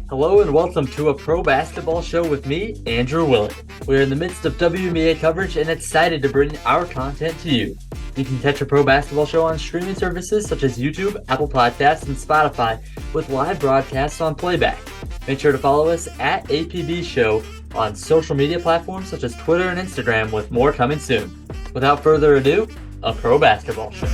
Hello and welcome to a pro basketball show with me, Andrew Willett. We're in the midst of WNBA coverage and excited to bring our content to you. You can catch a pro basketball show on streaming services such as YouTube, Apple Podcasts, and Spotify with live broadcasts on playback. Make sure to follow us at APBShow on social media platforms such as Twitter and Instagram, with more coming soon. Without further ado, a pro basketball show.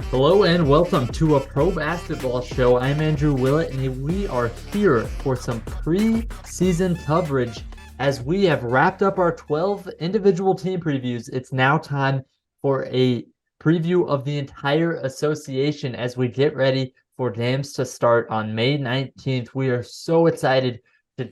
Hello and welcome to a pro basketball show. I'm Andrew Willett and we are here for some preseason coverage. As we have wrapped up our 12 individual team previews, it's now time for a preview of the entire association as we get ready for games to start on May 19th. We are so excited to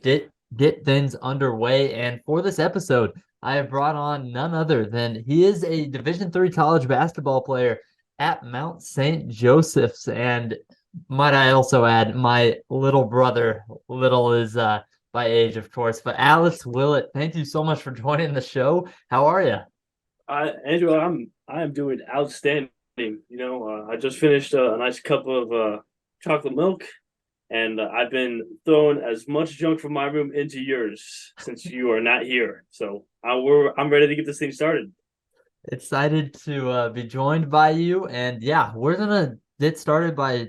get things underway. And for this episode, I have brought on none other than he is a Division III college basketball player at Mount St. Joseph's. And might I also add, my little brother, little is by age, of course, but Alex Willett, thank you so much for joining the show. How are you? Andrew, I am doing outstanding. I just finished a nice cup of chocolate milk, and I've been throwing as much junk from my room into yours since you are not here. So I'm ready to get this thing started. Excited to be joined by you, and yeah, we're gonna get started by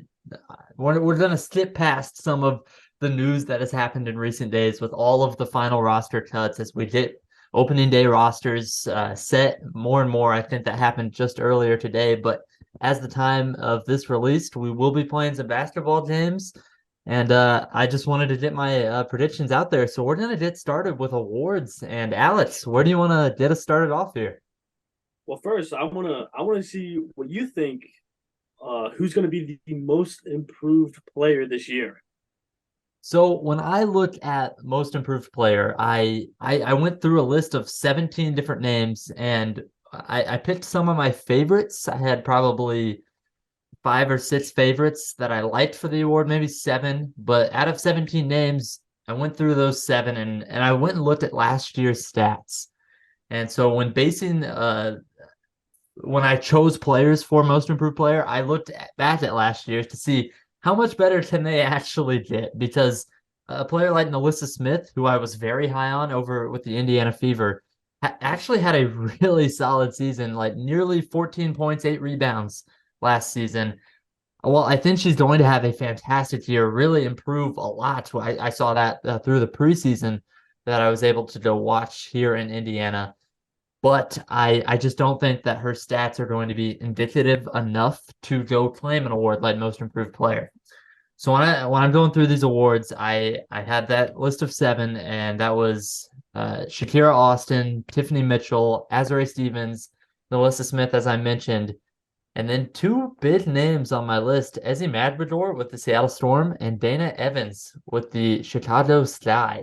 we're gonna skip past some of the news that has happened in recent days with all of the final roster cuts as we get opening day rosters set more and more. I think that happened just earlier today, but as the time of this released, we will be playing some basketball games, and I just wanted to get my predictions out there. So we're gonna get started with awards. And Alex, where do you want to get us started off here? Well, first, I wanna see what you think. Who's going to be the most improved player this year? So when I look at most improved player, I went through a list of 17 different names, and I picked some of my favorites. I had probably 5 or 6 favorites that I liked for the award, maybe 7. But out of 17 names, I went through those 7, and I went and looked at last year's stats. And so when I chose players for most improved player, I looked back at last year to see how much better can they actually get, because a player like Melissa Smith, who I was very high on over with the Indiana Fever, actually had a really solid season, like nearly 14 points, 8 rebounds last season. Well, I think she's going to have a fantastic year, really improve a lot. I saw that through the preseason that I was able to go watch here in Indiana. But I just don't think that her stats are going to be indicative enough to go claim an award like most improved player. So when I'm going through these awards, I had that list of 7, and that was Shakira Austin, Tiffany Mitchell, Azurá Stevens, Melissa Smith, as I mentioned, and then 2 big names on my list: Ezi Madrigal with the Seattle Storm and Dana Evans with the Chicago Sky.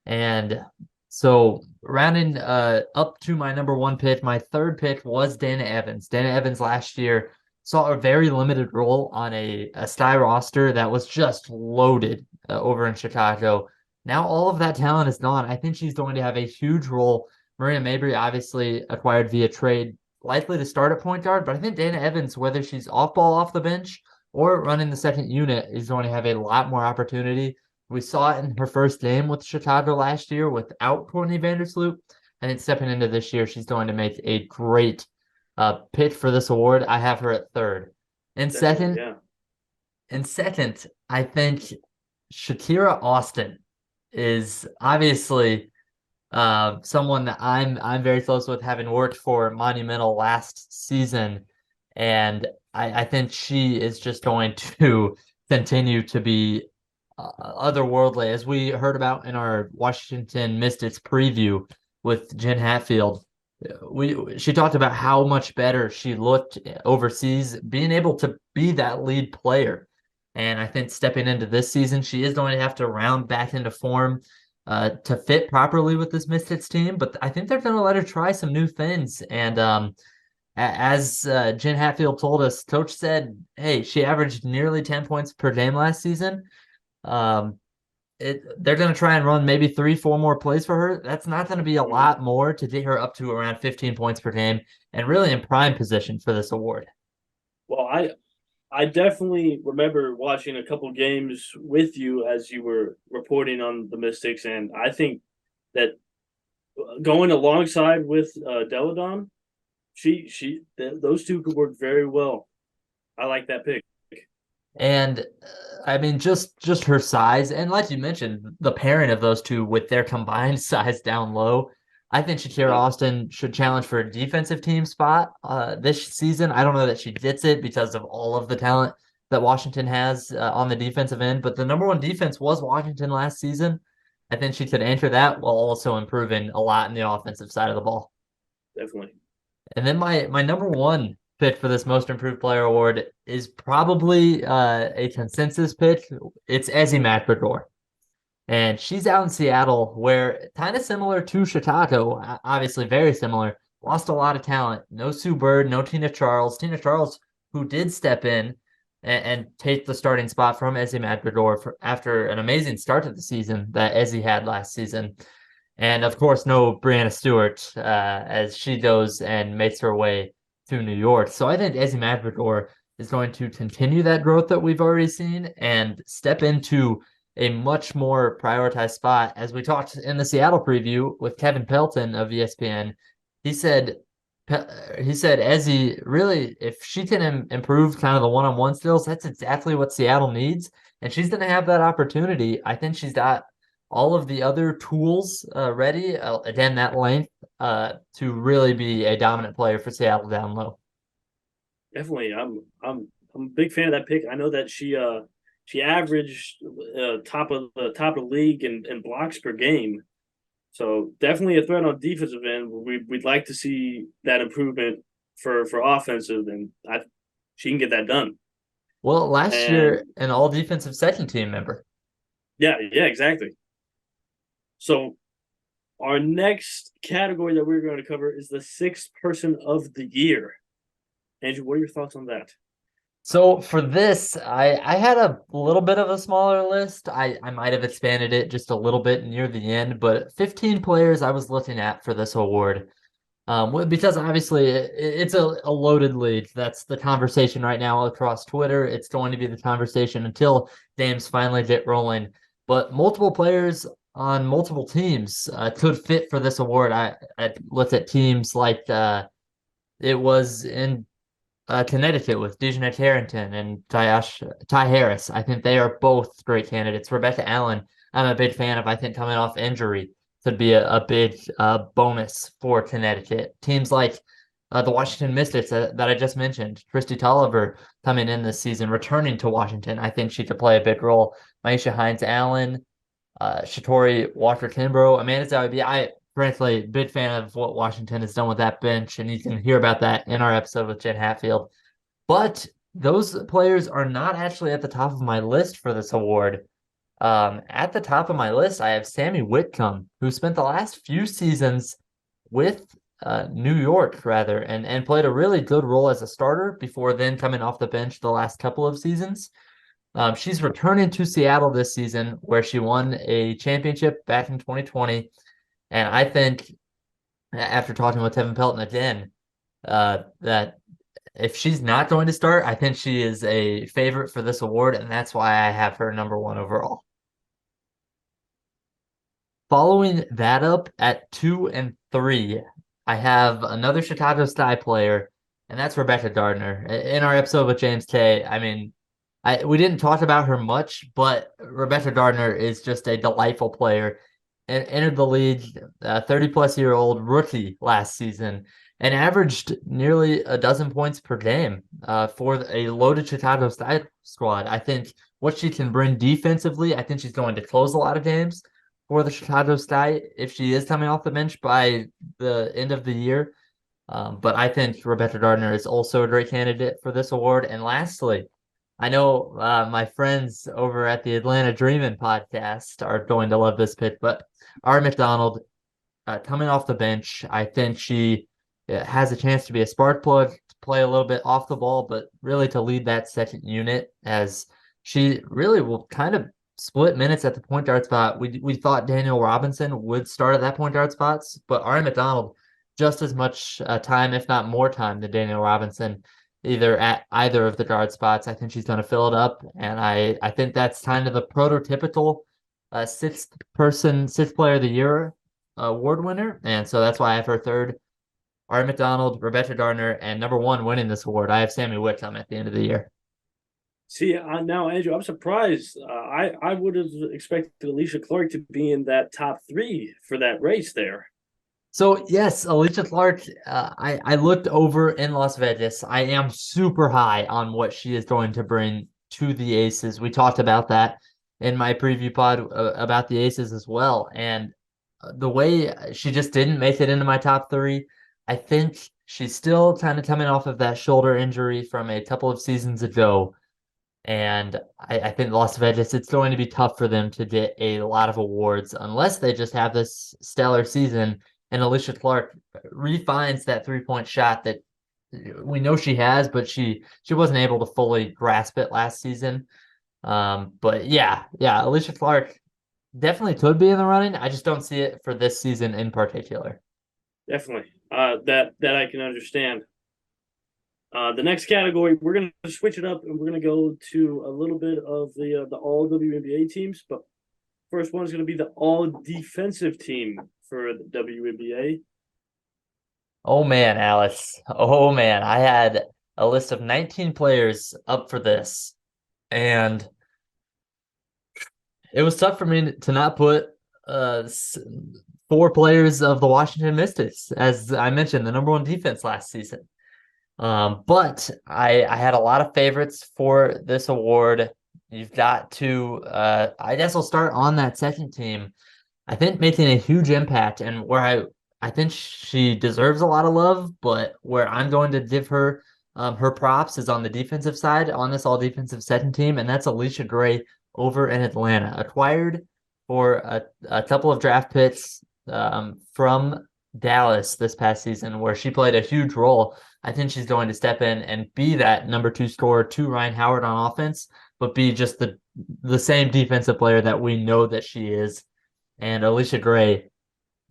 And so rounding up to my number 1 pick, my third pick was Dana Evans. Dana Evans last year saw a very limited role on a Sky roster that was just loaded over in Chicago. Now all of that talent is gone. I think she's going to have a huge role. Marina Mabrey obviously acquired via trade, likely to start at point guard, but I think Dana Evans, whether she's off ball off the bench or running the second unit, is going to have a lot more opportunity. We saw it in her first game with Chicago last year without Courtney Vandersloot. I think stepping into this year, she's going to make a great pick for this award. I have her at 3rd. And second, I think Shakira Austin is obviously someone that I'm very close with, having worked for Monumental last season. And I think she is just going to continue to be otherworldly, as we heard about in our Washington Mystics preview with Jen Hatfield. She talked about how much better she looked overseas, being able to be that lead player. And I think stepping into this season, she is going to have to round back into form to fit properly with this Mystics team. But I think they're going to let her try some new things. And as Jen Hatfield told us, Coach said, hey, she averaged nearly 10 points per game last season. they're going to try and run maybe 3, 4 more plays for her. That's not going to be a Mhm. lot more to get her up to around 15 points per game and really in prime position for this award. Well, I definitely remember watching a couple games with you as you were reporting on the Mystics, and I think that going alongside with Deladon, those two could work very well. I like that pick. And I mean, just her size, and like you mentioned, the pairing of those two with their combined size down low. I think Shakira Mhm. Austin should challenge for a defensive team spot this season. I don't know that she gets it because of all of the talent that Washington has on the defensive end, but the number one defense was Washington last season. I think she could enter that while also improving a lot in the offensive side of the ball. Definitely. And then my number one pick for this Most Improved Player award is probably a consensus pick. It's Ezzy McGregor. And she's out in Seattle, where kind of similar to Chicago, obviously very similar, lost a lot of talent. No Sue Bird, no Tina Charles. Tina Charles, who did step in and take the starting spot from Ezzy McGregor after an amazing start to the season that Ezzy had last season. And of course, no Brianna Stewart as she goes and makes her way to New York. So I think Ezzy Madrigal is going to continue that growth that we've already seen and step into a much more prioritized spot. As we talked in the Seattle preview with Kevin Pelton of ESPN, he said he said Ezzy really, if she can improve kind of the one-on-one skills, that's exactly what Seattle needs, and she's going to have that opportunity. I think she's got all of the other tools ready. Again, that length to really be a dominant player for Seattle down low. Definitely. I'm a big fan of that pick. I know that she averaged top of the league in blocks per game. So definitely a threat on defensive end. We'd like to see that improvement for offensive, and she can get that done. Well, last And year, an all defensive second team member. yeah, exactly. So our next category that we're going to cover is the sixth person of the year. Andrew, what are your thoughts on that? So for this, I had a little bit of a smaller list. I might have expanded it just a little bit near the end, but 15 players I was looking at for this award. Because obviously it's a loaded league. That's the conversation right now across Twitter. It's going to be the conversation until games finally get rolling. But multiple players on multiple teams could fit for this award. I looked at teams like it was in Connecticut with Dejanay Carrington and Ty Harris. I think they are both great candidates. Rebecca Allen, I'm a big fan of. I think coming off injury could be a big bonus for Connecticut. Teams like the Washington Mystics that I just mentioned, Christy Tolliver coming in this season, returning to Washington. I think she could play a big role. Maisha Hines Allen, Shatori Walker Kimbrough, Amanda Zawabi. I frankly big fan of what Washington has done with that bench, and you can hear about that in our episode with Jen Hatfield. But those players are not actually at the top of my list for this award. At the top of my list, I have Sammy Whitcomb, who spent the last few seasons with New York, rather, and played a really good role as a starter before then coming off the bench the last couple of seasons. She's returning to Seattle this season, where she won a championship back in 2020. And I think after talking with Kevin Pelton again, that if she's not going to start, I think she is a favorite for this award, and that's why I have her number one overall. Following that up at 2 and 3, I have another Chicago Sky player, and that's Rebecca Gardner. In our episode with James K, I mean, we didn't talk about her much, but Rebecca Gardner is just a delightful player and entered the league 30 plus year old rookie last season and averaged nearly a dozen points per game for a loaded Chicago squad. I think what she can bring defensively, I think she's going to close a lot of games for the Chicago Sky if she is coming off the bench by the end of the year. But I think Rebecca Gardner is also a great candidate for this award. And lastly, I know my friends over at the Atlanta Dreamin' podcast are going to love this pick, but R. McDonald coming off the bench, I think she has a chance to be a spark plug, to play a little bit off the ball, but really to lead that second unit as she really will kind of split minutes at the point guard spot. We thought Daniel Robinson would start at that point guard spots, but Ari McDonald just as much time, if not more time, than Daniel Robinson, either at either of the guard spots. I think she's going to fill it up, and I think that's kind of the prototypical sixth player of the year award winner, and so that's why I have her third. Ari McDonald, Rebecca Gardner, and number one winning this award. I have Sammy Whitcomb at the end of the year. See, now, Andrew, I'm surprised. I would have expected Alicia Clark to be in that top three for that race there. So yes, Alicia Clark. I looked over in Las Vegas. I am super high on what she is going to bring to the Aces. We talked about that in my preview pod about the Aces as well. And the way she just didn't make it into my top three, I think she's still kind of coming off of that shoulder injury from a couple of seasons ago. And I think Las Vegas, it's going to be tough for them to get a lot of awards unless they just have this stellar season and Alicia Clark refines that 3-point shot that we know she has, but she wasn't able to fully grasp it last season. But yeah, Alicia Clark definitely could be in the running. I just don't see it for this season in particular. Definitely. That I can understand. The next category, we're going to switch it up and we're going to go to a little bit of the all WNBA teams. But first one is going to be the all defensive team for the WNBA. Oh man, Alice. Oh man, I had a list of 19 players up for this, and it was tough for me to not put four players of the Washington Mystics, as I mentioned, the number one defense last season. But I had a lot of favorites for this award. You've got to, I guess I'll start on that second team. I think making a huge impact, and where I think she deserves a lot of love, but where I'm going to give her her props is on the defensive side on this all defensive second team, and that's Alicia Gray over in Atlanta, acquired for a couple of draft picks from Dallas this past season, where she played a huge role. I think she's going to step in and be that number two scorer to Ryan Howard on offense, but be just the same defensive player that we know that she is. And Alicia Gray,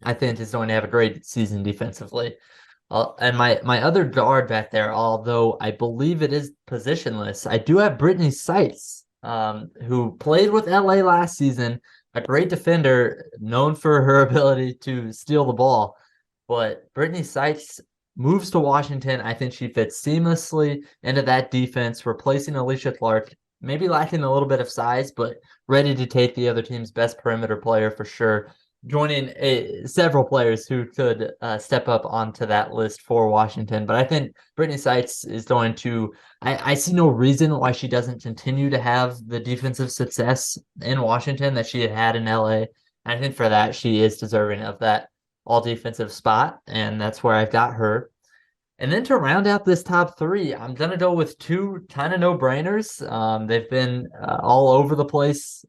I think, is going to have a great season defensively. And my other guard back there, although I believe it is positionless, I do have Brittany Sykes, who played with LA last season, a great defender, known for her ability to steal the ball. But Brittany Sykes moves to Washington. I think she fits seamlessly into that defense, replacing Alicia Clark, maybe lacking a little bit of size, but ready to take the other team's best perimeter player for sure, joining several players who could step up onto that list for Washington. But I think Brittany Sykes is going to, I see no reason why she doesn't continue to have the defensive success in Washington that she had in LA. I think for that, she is deserving of that all defensive spot, and that's where I've got her. And then to round out this top three, I'm going to go with two kind of no-brainers. They've been all over the place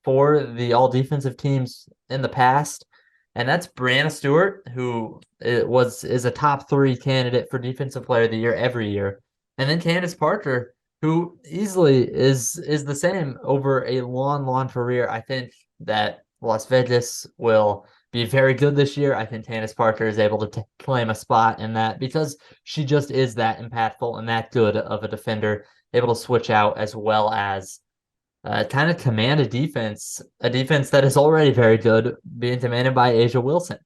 for the all defensive teams in the past, and that's Brianna Stewart, who is a top three candidate for Defensive Player of the Year every year, and then Candace Parker, who easily is the same over a long career. I think that Las Vegas will be very good this year. I think Candace Parker is able to claim a spot in that because she just is that impactful and that good of a defender, able to switch out as well as kind of command a defense that is already very good, being demanded by Asia Wilson.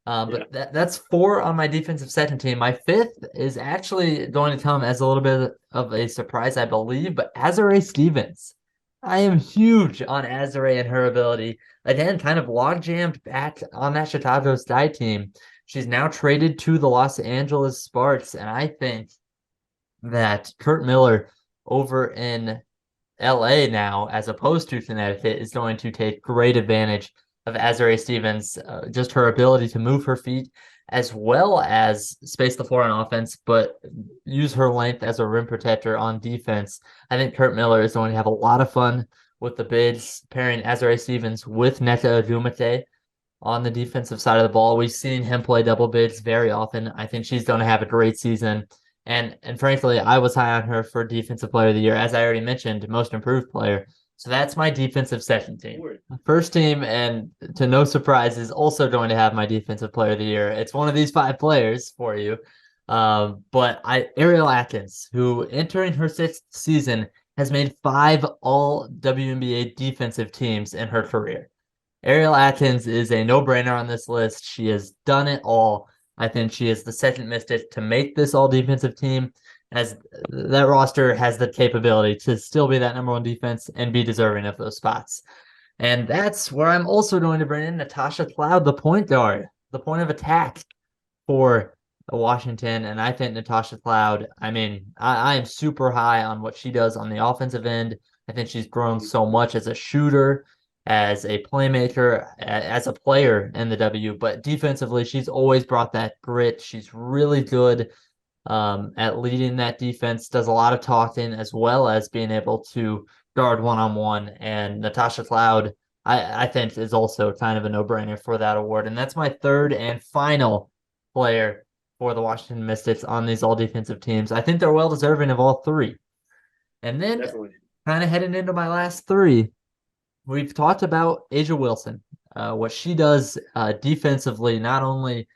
But that's four on my defensive second team. My fifth is actually going to come as a little bit of a surprise, I believe, but Azurá Stevens. I am huge on Azurá and her ability. Again, kind of log-jammed back on that Chicago Sky team. She's now traded to the Los Angeles Sparks, and I think that Kurt Miller over in LA now, as opposed to Connecticut, is going to take great advantage of Azurá Stevens, just her ability to move her feet as well as space the floor on offense, but use her length as a rim protector on defense. I think Kurt Miller is going to have a lot of fun with the bigs, pairing Azurá Stevens with Nneka Ogwumike on the defensive side of the ball. We've seen him play double bigs very often. I think she's going to have a great season. And frankly, I was high on her for Defensive Player of the Year, as I already mentioned, Most Improved Player. So that's my defensive second team. Word. First team, and to no surprise, is also going to have my defensive player of the year. It's one of these five players for you. But Ariel Atkins, who entering her sixth season has made 5 all WNBA defensive teams in her career. Ariel Atkins is a no-brainer on this list. She has done it all. I think she is the second Mystic to make this all-defensive team, as that roster has the capability to still be that number one defense and be deserving of those spots. And that's where I'm also going to bring in Natasha Cloud, the point guard, the point of attack for Washington. And I think Natasha Cloud, I mean, I am super high on what she does on the offensive end. I think she's grown so much as a shooter, as a playmaker, as a player in the W. But defensively, she's always brought that grit. She's really good at leading that defense, does a lot of talking as well as being able to guard one-on-one. And Natasha Cloud, I think, is also kind of a no-brainer for that award. And that's my third and final player for the Washington Mystics on these all-defensive teams. I think they're well-deserving of all three. And then kind of heading into my last three, we've talked about A'ja Wilson, what she does defensively, not only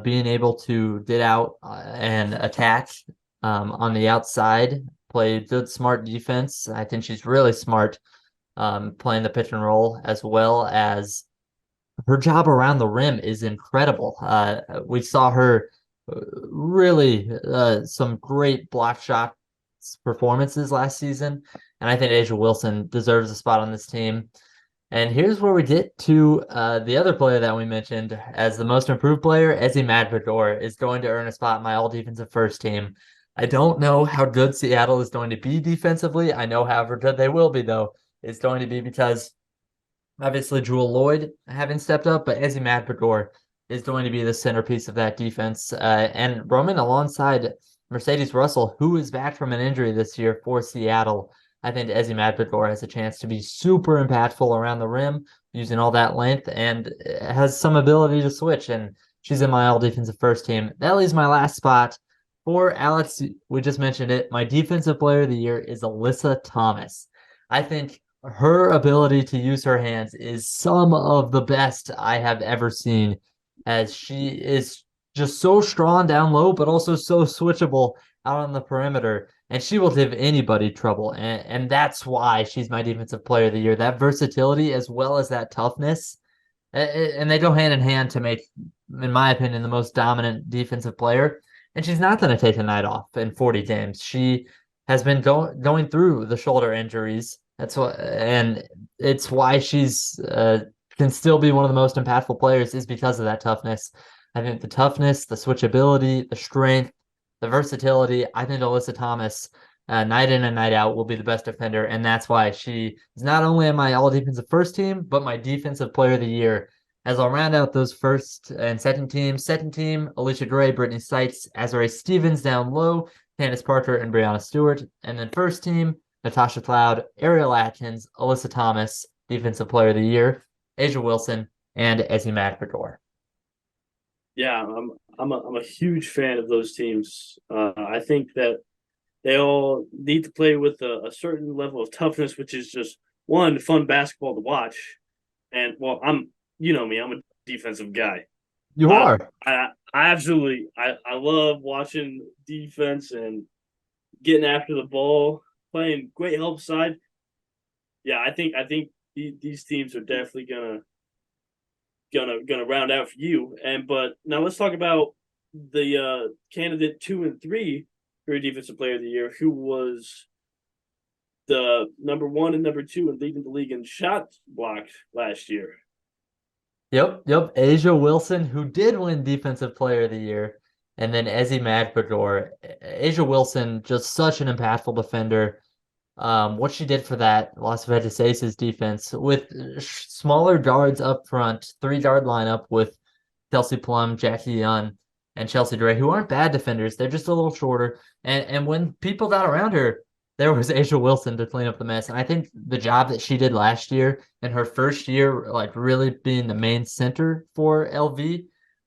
being able to get out and attack on the outside, play good, smart defense. I think she's really smart playing the pick and roll, as well as her job around the rim is incredible. We saw her really some great block shot performances last season, and I think A'ja Wilson deserves a spot on this team. And here's where we get to the other player that we mentioned as the most improved player. Ezi Madrigal is going to earn a spot in my all-defensive first team. I don't know how good Seattle is going to be defensively. I know however good they will be, though, is going to be because obviously Jewel Lloyd having stepped up, but Ezi Madrigal is going to be the centerpiece of that defense. And roaming alongside Mercedes Russell, who is back from an injury this year for Seattle, I think Ezi Madrigal has a chance to be super impactful around the rim, using all that length, and has some ability to switch. And she's in my all-defensive first team. That leaves my last spot for Alex. We just mentioned it. My defensive player of the year is Alyssa Thomas. I think her ability to use her hands is some of the best I have ever seen, as she is just so strong down low, but also so switchable out on the perimeter. And she will give anybody trouble. And that's why she's my defensive player of the year. That versatility as well as that toughness. And they go hand in hand to make, in my opinion, the most dominant defensive player. And she's not going to take a night off in 40 games. She has been going through the shoulder injuries. And it's why she's can still be one of the most impactful players, is because of that toughness. I think the toughness, the switchability, the strength, the versatility. I think Alyssa Thomas, night in and night out, will be the best defender, and that's why she is not only in my all-defensive first team, but my defensive player of the year. As I'll round out those first and second teams. Second team, Alicia Gray, Brittany Sykes, Azurá Stevens down low, Candace Parker, and Brianna Stewart. And then first team, Natasha Cloud, Ariel Atkins, Alyssa Thomas, defensive player of the year, A'ja Wilson, and Ezi Madrigal. Yeah, I'm a huge fan of those teams. I think that they all need to play with a certain level of toughness, which is just one, fun basketball to watch. And well, you know me, I'm a defensive guy. You are. I absolutely I love watching defense and getting after the ball, playing great help side. Yeah, I think these teams are definitely gonna round out for you. But now let's talk about the candidate 2 and 3 for defensive player of the year, who was the number 1 and number 2 and leading the league in shots blocked last year. Yep. A'ja Wilson, who did win defensive player of the year, and then Ezi Madrigal. A'ja Wilson, just such an impactful defender. What she did for that Las Vegas Aces defense with smaller guards up front, 3-guard lineup with Kelsey Plum, Jackie Young, and Chelsea Gray, who aren't bad defenders. They're just a little shorter. And when people got around her, there was A'ja Wilson to clean up the mess. And I think the job that she did last year, in her first year, like really being the main center for LV,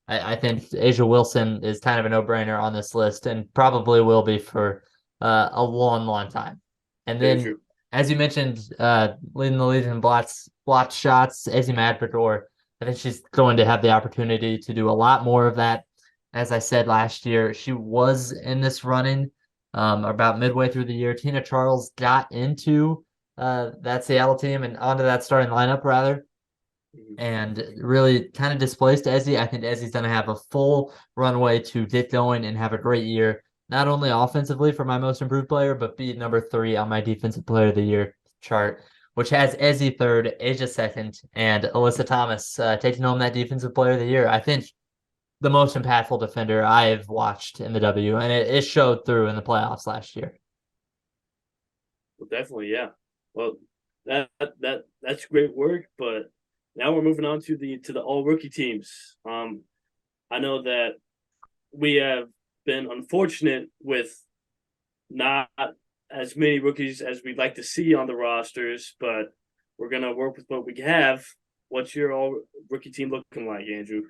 I think A'ja Wilson is kind of a no-brainer on this list, and probably will be for a long, long time. And then as you mentioned, leading the league in blocked shots, Izzy Madrigal. I think she's going to have the opportunity to do a lot more of that. As I said last year, she was in this running about midway through the year. Tina Charles got into that Seattle team and onto that starting lineup rather, and really kind of displaced Ezzy. I think Ezzy's going to have a full runway to get going and have a great year, not only offensively for my most improved player, but be number 3 on my defensive player of the year chart, which has Ezzy third, Asia second, and Alyssa Thomas taking home that defensive player of the year. I think the most impactful defender I've watched in the W, and it showed through in the playoffs last year. Well, definitely, yeah. Well, that's great work, but now we're moving on to the all rookie teams. I know that we have been unfortunate with not as many rookies as we'd like to see on the rosters, but we're gonna work with what we have. What's your all rookie team looking like, Andrew?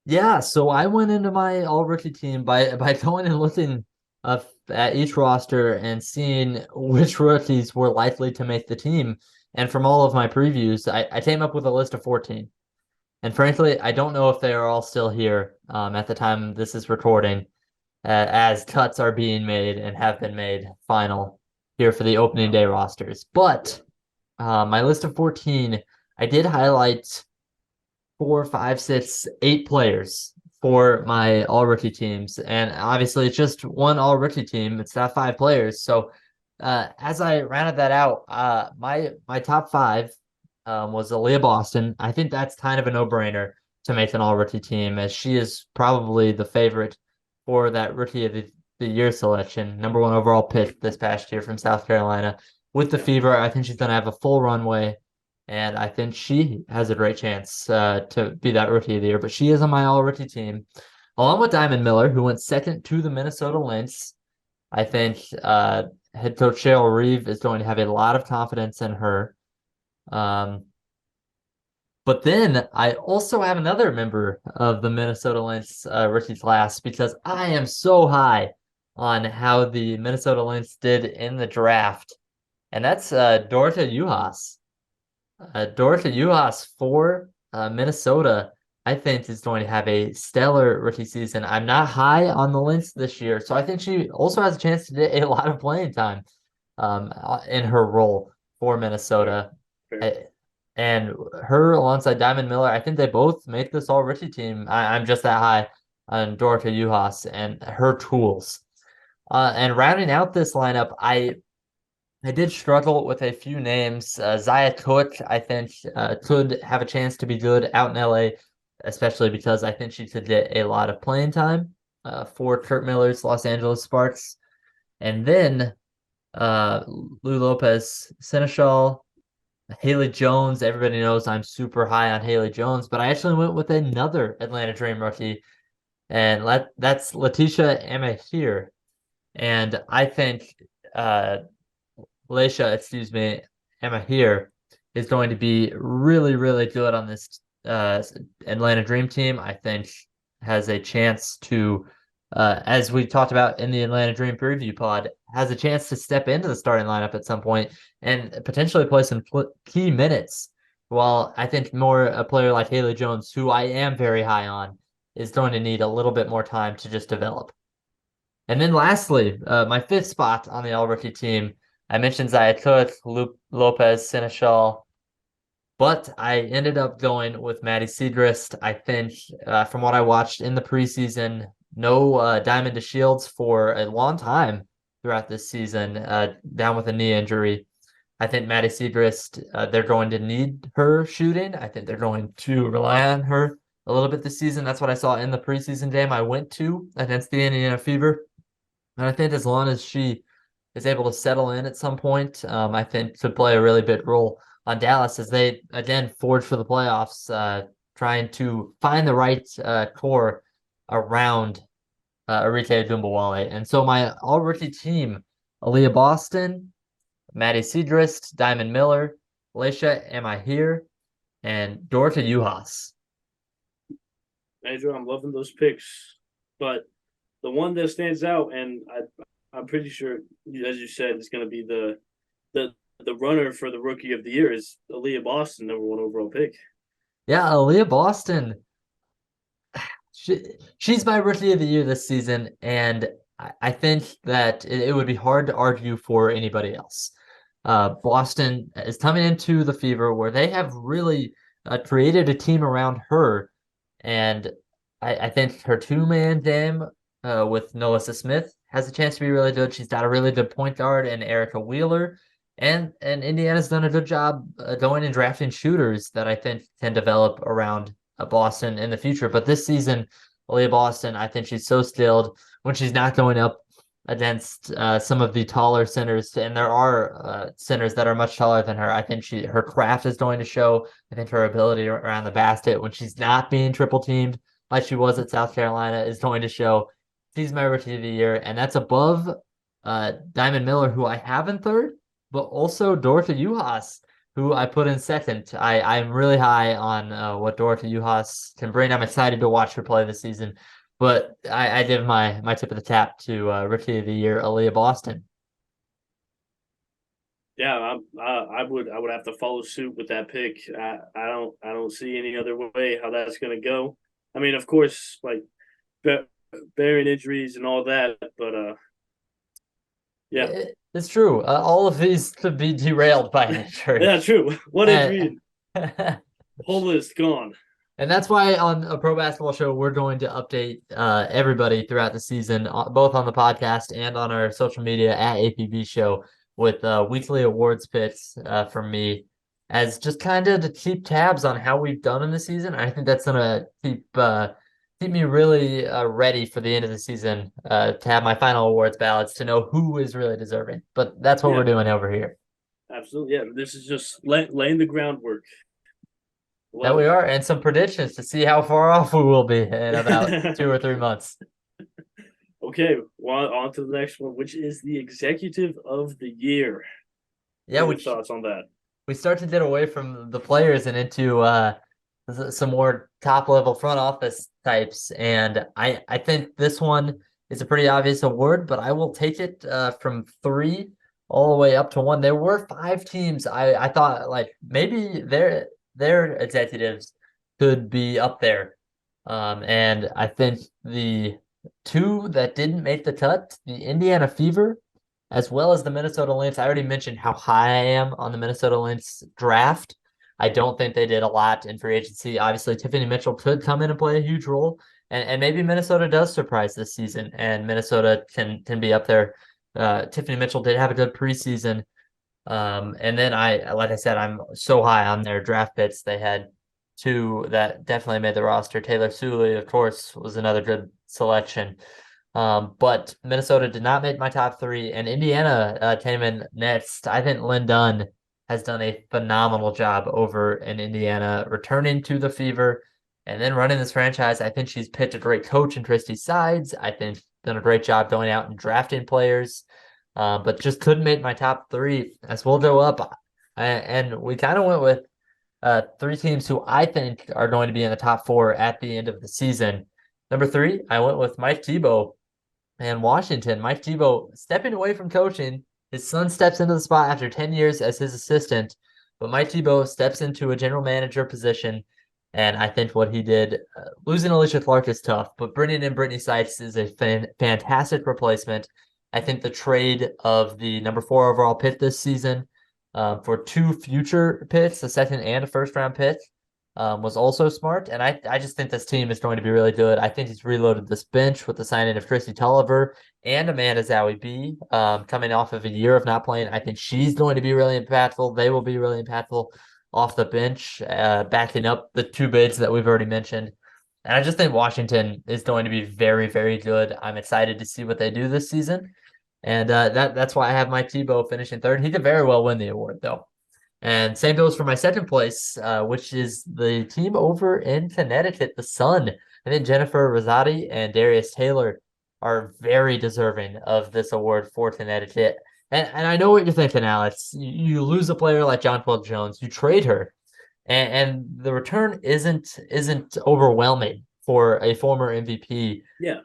Yeah, so I went into my all rookie team by going and looking at each roster and seeing which rookies were likely to make the team. And from all of my previews, I came up with a list of 14. And frankly, I don't know if they are all still here at the time this is recording, as cuts are being made and have been made final here for the opening day rosters. But my list of 14, I did highlight 4, 5, 6, 8 players for my all rookie teams. And obviously, it's just one all rookie team, it's not 5 players. So, as I rounded that out, my top 5 was Aaliyah Boston. I think that's kind of a no-brainer to make an all-rookie team, as she is probably the favorite for that rookie of the year selection, number 1 overall pick this past year from South Carolina. With the fever, I think she's going to have a full runway, and I think she has a great chance to be that rookie of the year. But she is on my all-rookie team, along with Diamond Miller, who went second to the Minnesota Lynx. I think head coach Cheryl Reeve is going to have a lot of confidence in her. But then I also have another member of the Minnesota Lynx rookie class, because I am so high on how the Minnesota Lynx did in the draft, and that's Dorota Juhas. Dorota Juhas for Minnesota, I think, is going to have a stellar rookie season. I'm not high on the Lynx this year, so I think she also has a chance to get a lot of playing time in her role for Minnesota. Fair. And her alongside Diamond Miller, I think they both make this all rookie team. I'm just that high on Dorota Juhas and her tools. And rounding out this lineup, I did struggle with a few names. Zaya Cook, I think, could have a chance to be good out in LA, especially because I think she could get a lot of playing time for Kurt Miller's Los Angeles Sparks. And then Lou Lopez, Seneschal, Haley Jones. Everybody knows I'm super high on Haley Jones, but I actually went with another Atlanta Dream rookie, and that's Letitia Amahir. And I think Leisha, excuse me, Amahir is going to be really, really good on this Atlanta Dream team. I think has a chance to, as we talked about in the Atlanta Dream preview pod, has a chance to step into the starting lineup at some point and potentially play some key minutes. While I think more a player like Haley Jones, who I am very high on, is going to need a little bit more time to just develop. And then lastly, my 5th spot on the all rookie team, I mentioned Zaya Cook, Lopez, Seneschal, but I ended up going with Maddie Segrist. I think from what I watched in the preseason, no Diamond to Shields for a long time throughout this season, down with a knee injury. I think Maddie Segrist, they're going to need her shooting. I think they're going to rely on her a little bit this season. That's what I saw in the preseason game I went to against the Indiana Fever. And I think as long as she is able to settle in at some point, I think could play a really big role on Dallas as they, again, forge for the playoffs, trying to find the right core around Arike Dumbawale. And so my all-rookie team, Aaliyah Boston, Maddie Segrist, Diamond Miller, Leisha Am I Here, and Dorota Juhas. Andrew, I'm loving those picks, but the one that stands out, and I'm pretty sure, as you said, is going to be the the runner for the rookie of the year is Aaliyah Boston, number one overall pick. Yeah, Aaliyah Boston. She's my rookie of the year this season, and I think that it would be hard to argue for anybody else. Boston is coming into the Fever where they have really created a team around her, and I think her two-man game with Melissa Smith has a chance to be really good. She's got a really good point guard and Erica Wheeler, and Indiana's done a good job going and drafting shooters that I think can develop around Boston in the future. But this season, Aaliyah Boston, I think she's so skilled when she's not going up against some of the taller centers, and there are centers that are much taller than her. I think her craft is going to show. I think her ability around the basket when she's not being triple teamed like she was at South Carolina is going to show. She's my rookie of the year, and that's above Diamond Miller, who I have in third, but also Dorothy Uhas, who I put in second. I'm really high on what Dorothy Uhas can bring. I'm excited to watch her play this season. But I give my tip of the cap to Rookie of the Year, Aaliyah Boston. Yeah, I would have to follow suit with that pick. I don't see any other way how that's going to go. I mean, of course, like bearing injuries and all that, but yeah, it's true. All of these could be derailed by injury. Yeah, true. What injury? Whole list gone. And that's why on a Pro Basketball Show, we're going to update everybody throughout the season, both on the podcast and on our social media at APBShow with weekly awards picks from me as just kind of to keep tabs on how we've done in the season. I think that's going to keep me really ready for the end of the season to have my final awards ballots to know who is really deserving. But that's what we're doing over here. Absolutely. Yeah. This is just laying the groundwork. That we are, and some predictions to see how far off we will be in about 2 or 3 months. Okay, well, on to the next one, which is the Executive of the Year. Yeah, what are your thoughts on that? We start to get away from the players and into some more top-level front office types, and I think this one is a pretty obvious award, but I will take it from 3 all the way up to 1. There were 5 teams I thought like maybe their executives could be up there. And I think the 2 that didn't make the cut, the Indiana Fever, as well as the Minnesota Lynx. I already mentioned how high I am on the Minnesota Lynx draft. I don't think they did a lot in free agency. Obviously, Tiffany Mitchell could come in and play a huge role. And maybe Minnesota does surprise this season, and Minnesota can be up there. Tiffany Mitchell did have a good preseason. And then like I said, I'm so high on their draft picks. They had 2 that definitely made the roster. Taylor Suley, of course, was another good selection. But Minnesota did not make my top 3, and Indiana came in next. I think Lynn Dunn has done a phenomenal job over in Indiana, returning to the Fever and then running this franchise. I think she's picked a great coach in Christy Sides. I think done a great job going out and drafting players. But just couldn't make my top 3 as we'll go up. And we kind of went with 3 teams who I think are going to be in the top 4 at the end of the season. Number 3, I went with Mike Thibault and Washington. Mike Thibault stepping away from coaching. His son steps into the spot after 10 years as his assistant, but Mike Thibault steps into a general manager position. And I think what he did, losing Alicia Clark is tough, but bringing in Brittany Sykes is a fantastic replacement. I think the trade of the number 4 overall pick this season for 2 future picks, a second and a first-round pick, was also smart. And I just think this team is going to be really good. I think he's reloaded this bench with the signing of Chrissy Tolliver and Amanda Zowie B coming off of a year of not playing. I think she's going to be really impactful. They will be really impactful off the bench, backing up the 2 bigs that we've already mentioned. And I just think Washington is going to be very, very good. I'm excited to see what they do this season. And that's why I have Mike Thibault finishing 3rd. He could very well win the award, though. And same goes for my 2nd place, which is the team over in Connecticut, the Sun. I think Jennifer Rosati and Darius Taylor are very deserving of this award for Connecticut. And I know what you're thinking, Alex. You lose a player like Jonquel Jones, you trade her, and the return isn't overwhelming for a former MVP. Yeah.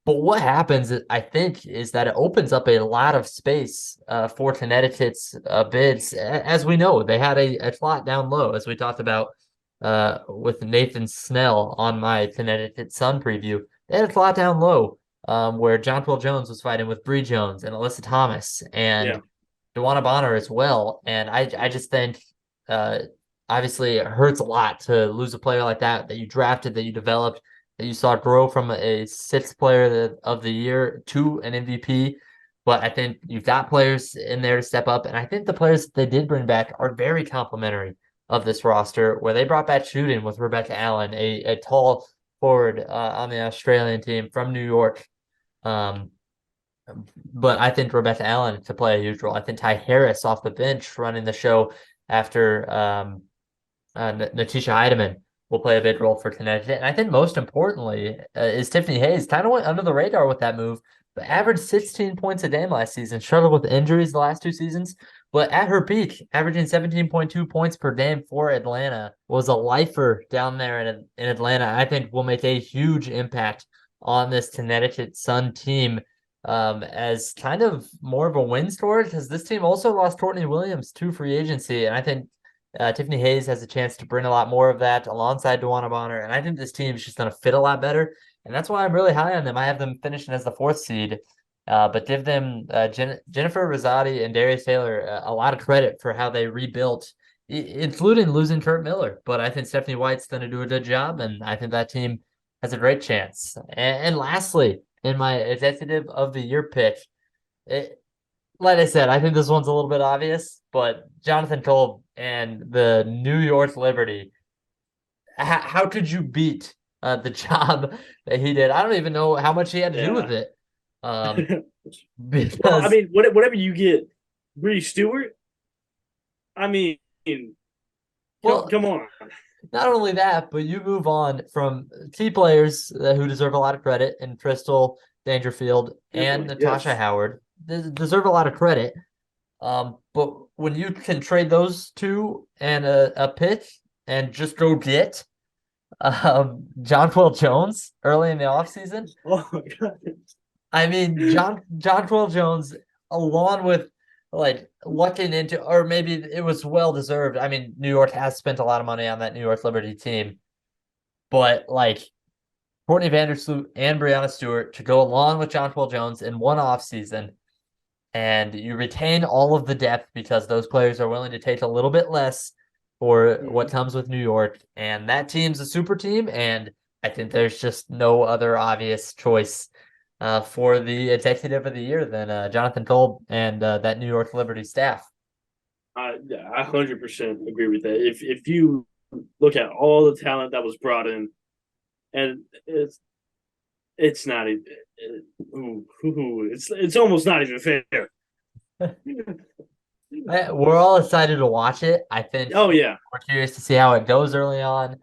But what happens, I think, is that it opens up a lot of space for Connecticut's bids. As we know, they had a slot down low, as we talked about with Nathan Snell on my Connecticut Sun preview. They had a slot down low where Jonquel Jones was fighting with Bree Jones and Alyssa Thomas Yeah. and DeWanna Bonner as well. And I just think uh, obviously it hurts a lot to lose a player like that you drafted, that you developed, that you saw grow from a sixth player of the year to an MVP. But I think you've got players in there to step up. And I think the players that they did bring back are very complimentary of this roster, where they brought back shooting with Rebecca Allen, a tall forward on the Australian team from New York. Um, but I think Rebecca Allen to play a huge role. I think Ty Harris off the bench running the show after Natisha Heidemann will play a big role for Connecticut. And I think most importantly is Tiffany Hayes. Kind of went under the radar with that move, but averaged 16 points a game last season, struggled with injuries the last 2 seasons. But at her peak, averaging 17.2 points per game for Atlanta, was a lifer down there in Atlanta. I think will make a huge impact on this Connecticut Sun team as kind of more of a win story, because this team also lost Courtney Williams to free agency. And I think Tiffany Hayes has a chance to bring a lot more of that alongside DeWanna Bonner. And I think this team is just going to fit a lot better. And that's why I'm really high on them. I have them finishing as the fourth seed, but give them Jennifer Rosati and Darius Taylor a lot of credit for how they rebuilt, including losing Kurt Miller. But I think Stephanie White's going to do a good job, and I think that team has a great chance. And lastly, in my executive of the year pick, like I said, I think this one's a little bit obvious, but Jonathan Kolb and the New York Liberty, how could you beat the job that he did? I don't even know how much he had to do with it. Well, I Because mean, whatever you get, Bree Stewart. I mean, well, come on. not only that, but you move on from key players who deserve a lot of credit in Crystal Dangerfield and Definitely, Natasha yes. Howard. They deserve a lot of credit. But when you can trade those two and a pick and just go get Jonquel Jones early in the offseason, Oh my god. I mean Jonquel Jones, along with like looking into, or maybe it was well deserved. I mean, New York has spent a lot of money on that New York Liberty team, but like Courtney Vandersloot and Brianna Stewart to go along with Jonquel Jones in one offseason, and you retain all of the depth because those players are willing to take a little bit less for what comes with New York. And that team's a super team, and I think there's just no other obvious choice for the executive of the year than Jonathan Kolb and that New York Liberty staff. I 100% agree with that. If you look at all the talent that was brought in, and it's not even it's almost not even fair. We're all excited to watch it. I think Oh yeah, we're curious to see how it goes early on.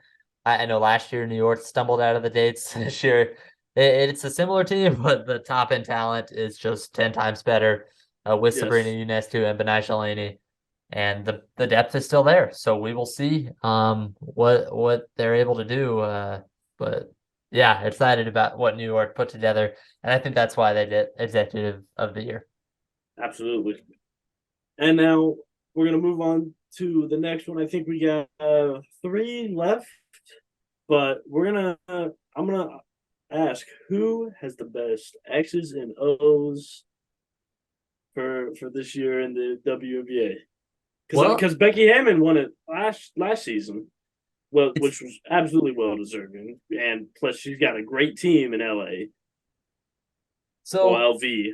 I know last year New York stumbled out of the dates. This year it's a similar team, but the top end talent is just 10 times better with Sabrina yes, Ionescu and Benai Shalini. And the depth is still there. So we will see what they're able to do. But yeah, excited about what New York put together. And I think that's why they did executive of the year. absolutely. And now we're gonna move on to the next one. I think we got three left, but I'm gonna ask who has the best X's and O's for this year in the WNBA. Well, Because Becky Hammond won it last season, well, it's which was absolutely well deserving, and plus she's got a great team in LA or so LV.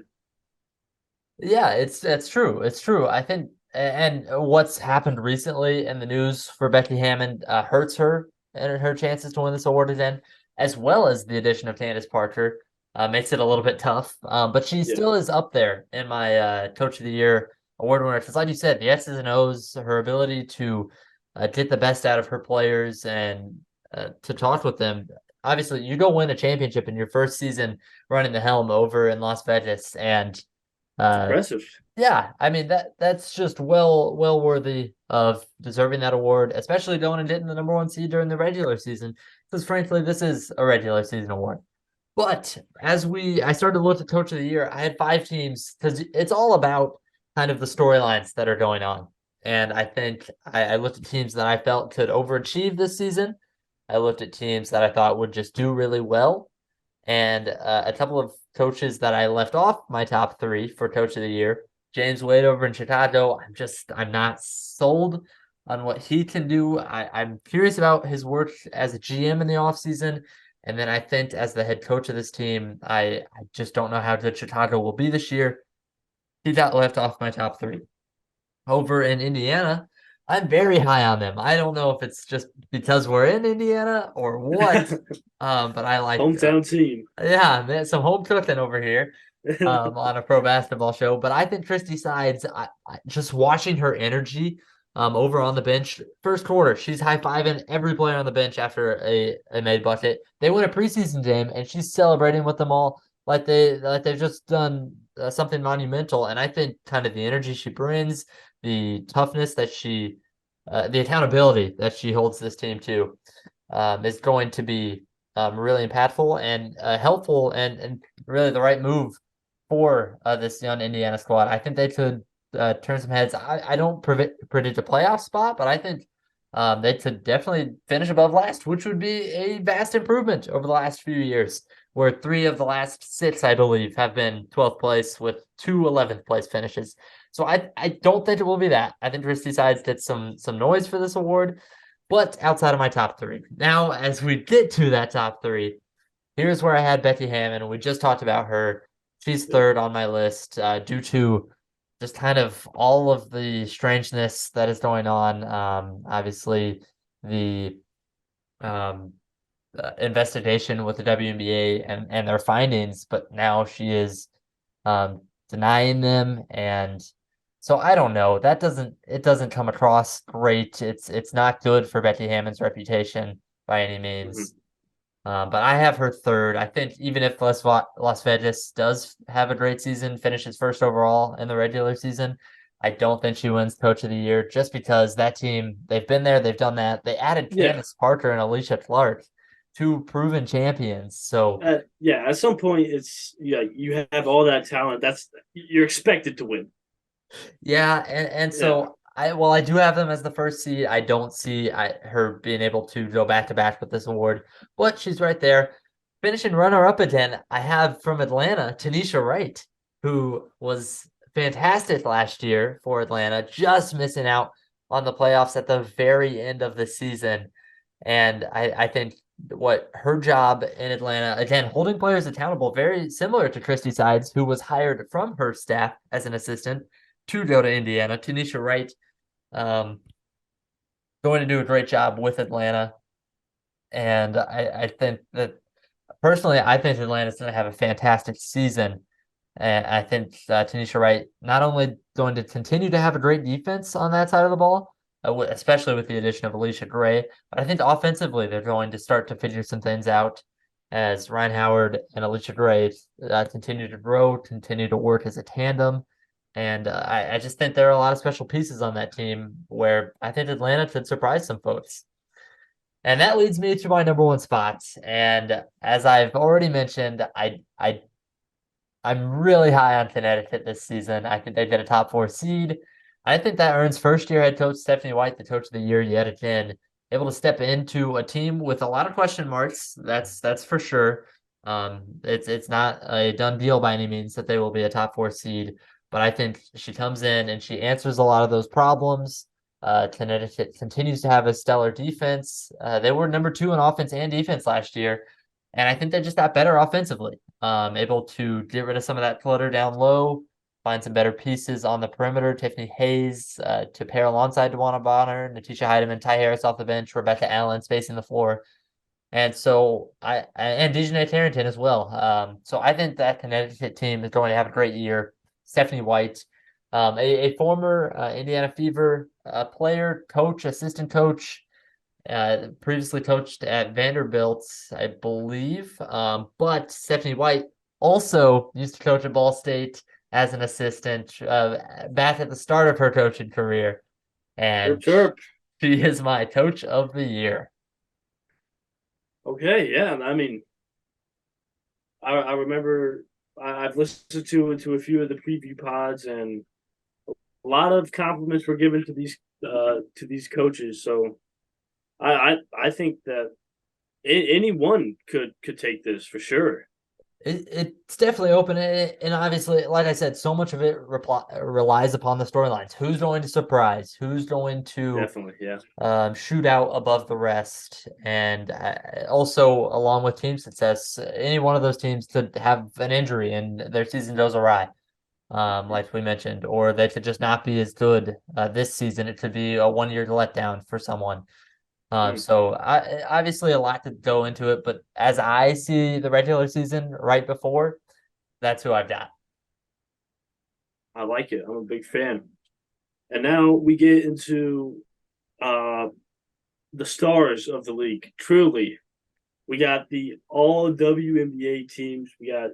yeah, it's true. It's true. I think, and what's happened recently in the news for Becky Hammond hurts her and her chances to win this award again, as well as the addition of Candace Parker makes it a little bit tough. But she Yeah, still is up there in my Coach of the Year award winner because, like you said, the S's and O's, her ability to get the best out of her players and to talk with them. Obviously, you go win a championship in your first season running the helm over in Las Vegas, and it's uh, impressive. yeah, I mean that's just well worthy of deserving that award, especially going and getting the number one seed during the regular season. Because frankly, this is a regular season award. But I started to look at Coach of the Year, I had five teams because it's all about kind of the storylines that are going on. And I think I looked at teams that I felt could overachieve this season. I looked at teams that I thought would just do really well. And a couple of coaches that I left off my top three for Coach of the Year. James Wade over in Chicago. I'm not sold on what he can do. I'm curious about his work as a GM in the offseason. And then I think as the head coach of this team, I just don't know how good Chicago will be this year. He got left off my top three. Over in Indiana, I'm very high on them. I don't know if it's just because we're in Indiana or what, but I like Hometown team. yeah, man, some home cooking over here on a pro basketball show. But I think Christy Sides, just watching her energy over on the bench, first quarter, she's high-fiving every player on the bench after a made bucket. They win a preseason game, and she's celebrating with them all like they've just done something monumental. And I think kind of the energy she brings, the toughness that the accountability that she holds this team to, is going to be really impactful and helpful and really the right move for this young Indiana squad. I think they could turn some heads. I don't predict a playoff spot, but I think they could definitely finish above last, which would be a vast improvement over the last few years, where three of the last six, I believe, have been 12th place with two 11th place finishes. So I don't think it will be that. I think Christy Sides did some noise for this award, but outside of my top three. Now, as we get to that top three, here's where I had Becky Hammond. We just talked about her. She's third on my list due to just kind of all of the strangeness that is going on. Obviously, the um, investigation with the WNBA and their findings, but now she is denying them. And so I don't know. It doesn't come across great. It's not good for Becky Hammond's reputation by any means. But I have her third. I think even if Las Vegas does have a great season, finishes first overall in the regular season, I don't think she wins Coach of the Year just because that team, they've been there, they've done that. They added Yeah. Candace Parker and Alicia Clark, two proven champions. So Yeah, at some point you have all that talent. You're expected to win. yeah, and Yeah. so I do have them as the first seed. I don't see her being able to go back to back with this award, but she's right there. Finishing runner up again, I have from Atlanta, Tanisha Wright, who was fantastic last year for Atlanta, just missing out on the playoffs at the very end of the season. And I think what her job in Atlanta, again, holding players accountable, very similar to Christy Sides, who was hired from her staff as an assistant to go to Indiana. Tanisha Wright um, going to do a great job with Atlanta. And I think that personally, I think Atlanta's going to have a fantastic season. And I think Tanisha Wright not only going to continue to have a great defense on that side of the ball, especially with the addition of Alicia Gray, but I think offensively they're going to start to figure some things out as Ryan Howard and Alicia Gray continue to grow, continue to work as a tandem. And I just think there are a lot of special pieces on that team where I think Atlanta could surprise some folks. And that leads me to my number one spot. And as I've already mentioned, I'm really high on Connecticut this season. I think they get a top four seed. I think that earns first year head coach Stephanie White the coach of the year yet again. Able to step into a team with a lot of question marks. That's for sure. It's not a done deal by any means that they will be a top four seed, but I think she comes in and she answers a lot of those problems. Connecticut continues to have a stellar defense. They were number two in offense and defense last year, and I think they just got better offensively. Able to get rid of some of that clutter down low, find some better pieces on the perimeter. Tiffany Hayes to pair alongside DeWanna Bonner, Natisha Heidemann, Ty Harris off the bench, Rebecca Allen spacing the floor. And so and Dejanay Tarrington as well. So I think that Connecticut team is going to have a great year. Stephanie White, a former Indiana Fever player, coach, assistant coach, previously coached at Vanderbilt, I believe. But Stephanie White also used to coach at Ball State as an assistant back at the start of her coaching career. Chirp And chirp. she is my coach of the year. Okay, yeah. I mean, I remember I've listened to a few of the preview pods, and a lot of compliments were given to these coaches. So I think that anyone could take this for sure. It's definitely open, and obviously, like I said, so much of it relies upon the storylines. Who's going to surprise? Who's going to Definitely, yeah. shoot out above the rest? And also, along with team success, any one of those teams could have an injury and their season goes awry, like we mentioned, or they could just not be as good this season. It could be a 1 year letdown for someone. Mm, So obviously a lot to go into it, but as I see the regular season right before, that's who I've got. I like it. I'm a big fan. And now we get into uh the stars of the league. Truly, we got the all WNBA teams. We got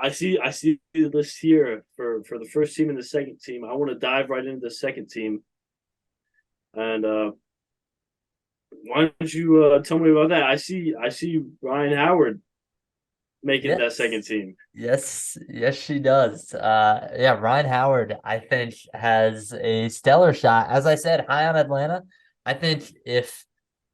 I see the list here for the first team and the second team. I want to dive right into the second team. And why don't you tell me about that? I see Ryan Howard making that Yes. second team. Yes, she does. Yeah, Ryan Howard, I think, has a stellar shot. As I said, high on Atlanta. I think if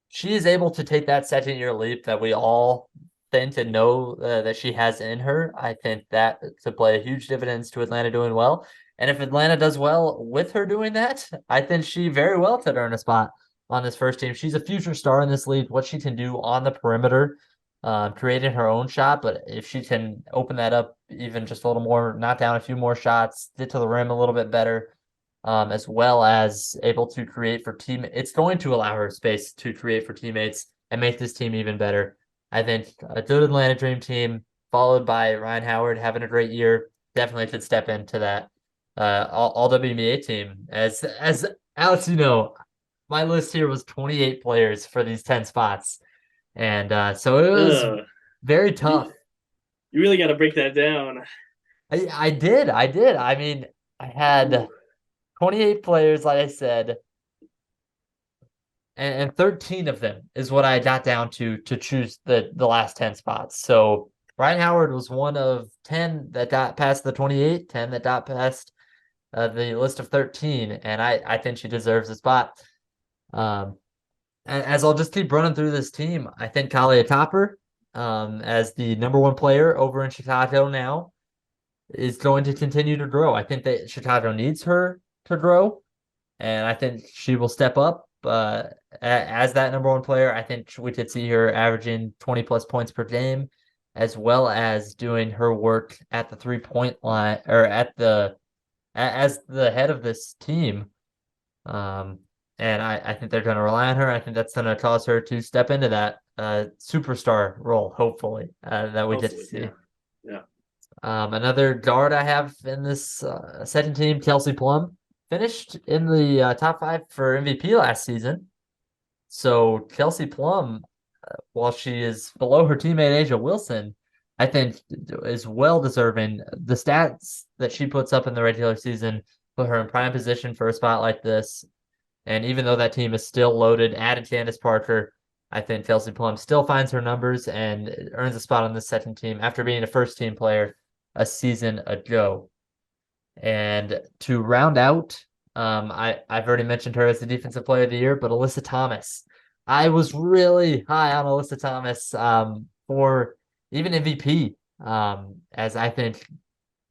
she is able to take that second year leap that we all think and know that she has in her, I think that to play a huge dividends to Atlanta doing well. And if Atlanta does well with her doing that, I think she very well could earn a spot on this first team. She's a future star in this league. What she can do on the perimeter, creating her own shot, but if she can open that up even just a little more, knock down a few more shots, get to the rim a little bit better, as well as able to create for team. It's going to allow her space to create for teammates and make this team even better. I think a good Atlanta Dream team, followed by Ryan Howard having a great year, definitely could step into that all WNBA team. As Alex, my list here was 28 players for these 10 spots, and so it was Uh, very you tough. you really got to break that down. I did. I mean, I Ooh, had 28 players, like I said, and 13 of them is what I got down to choose the last 10 spots. So Ryan Howard was one of 10 that got past the 28, 10 that got past the list of 13, and I think she deserves a spot. Um, as I'll just keep running through this team, I think Kalia Topper, as the number one player over in Chicago now, is going to continue to grow. I think that Chicago needs her to grow, and I think she will step up. As that number one player, I think we could see her averaging 20 plus points per game, as well as doing her work at the 3 point line or as the head of this team. Um, and I think they're going to rely on her. I think that's going to cause her to step into that superstar role, hopefully, that we get to hopefully, see. yeah, yeah. Another guard I have in this second team, Kelsey Plum, finished in the top five for MVP last season. So Kelsey Plum, while she is below her teammate Asia Wilson, I think is well deserving. The stats that she puts up in the regular season put her in prime position for a spot like this. And even though that team is still loaded, added Candace Parker, I think Kelsey Plum still finds her numbers and earns a spot on the second team after being a first team player a season ago. And to round out, I've already mentioned her as the defensive player of the year, but Alyssa Thomas. I was really high on Alyssa Thomas for even MVP, as I think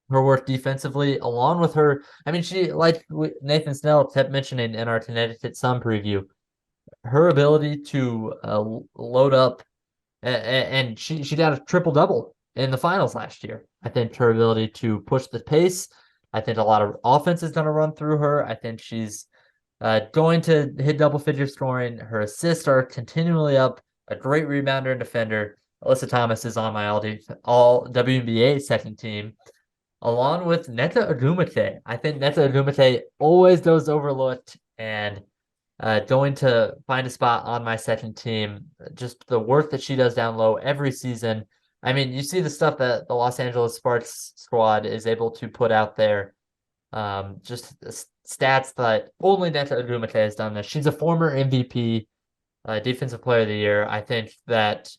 her work defensively, along with her. I mean, she, like Nathan Snell kept mentioning in our Connecticut Sun preview, her ability to load up, and she got a triple double in the finals last year. I think her ability to push the pace. I think a lot of offense is going to run through her. I think she's going to hit double figure scoring. Her assists are continually up. A great rebounder and defender. Alyssa Thomas is on my all WNBA second team along with Neta Agumate. I think Neta Agumate always goes overlooked and going to find a spot on my second team. Just the work that she does down low every season. I mean, you see the stuff that the Los Angeles Sparks squad is able to put out there. Just stats that only Neta Agumate has done this. She's a former MVP, Defensive Player of the Year. I think that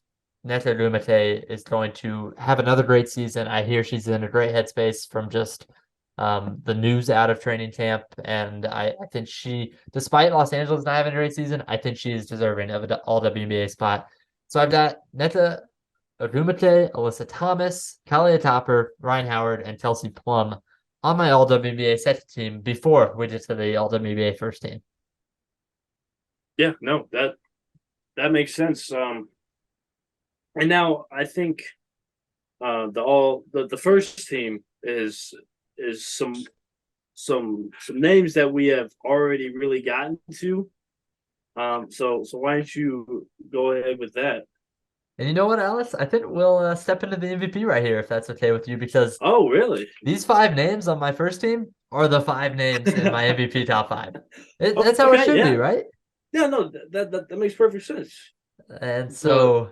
Neta Dumite is going to have another great season. I hear she's in a great headspace from just the news out of training camp. And I think she, despite Los Angeles not having a great season, I think she is deserving of an all WNBA spot. So I've got Neta Odumate, Alyssa Thomas, Kalia Topper, Ryan Howard, and Kelsey Plum on my all WNBA second team before we get to the all WNBA first team. Yeah, no, that makes sense. And now I think the first team is some names that we have already really gotten to. So why don't you go ahead with that? And you know what, Alice? I think we'll step into the MVP right here, if that's okay with you, because Oh, really? these five names on my first team are the five names in my MVP top five. That's how it Okay, should be, yeah, right? yeah. No, that makes perfect sense. And But so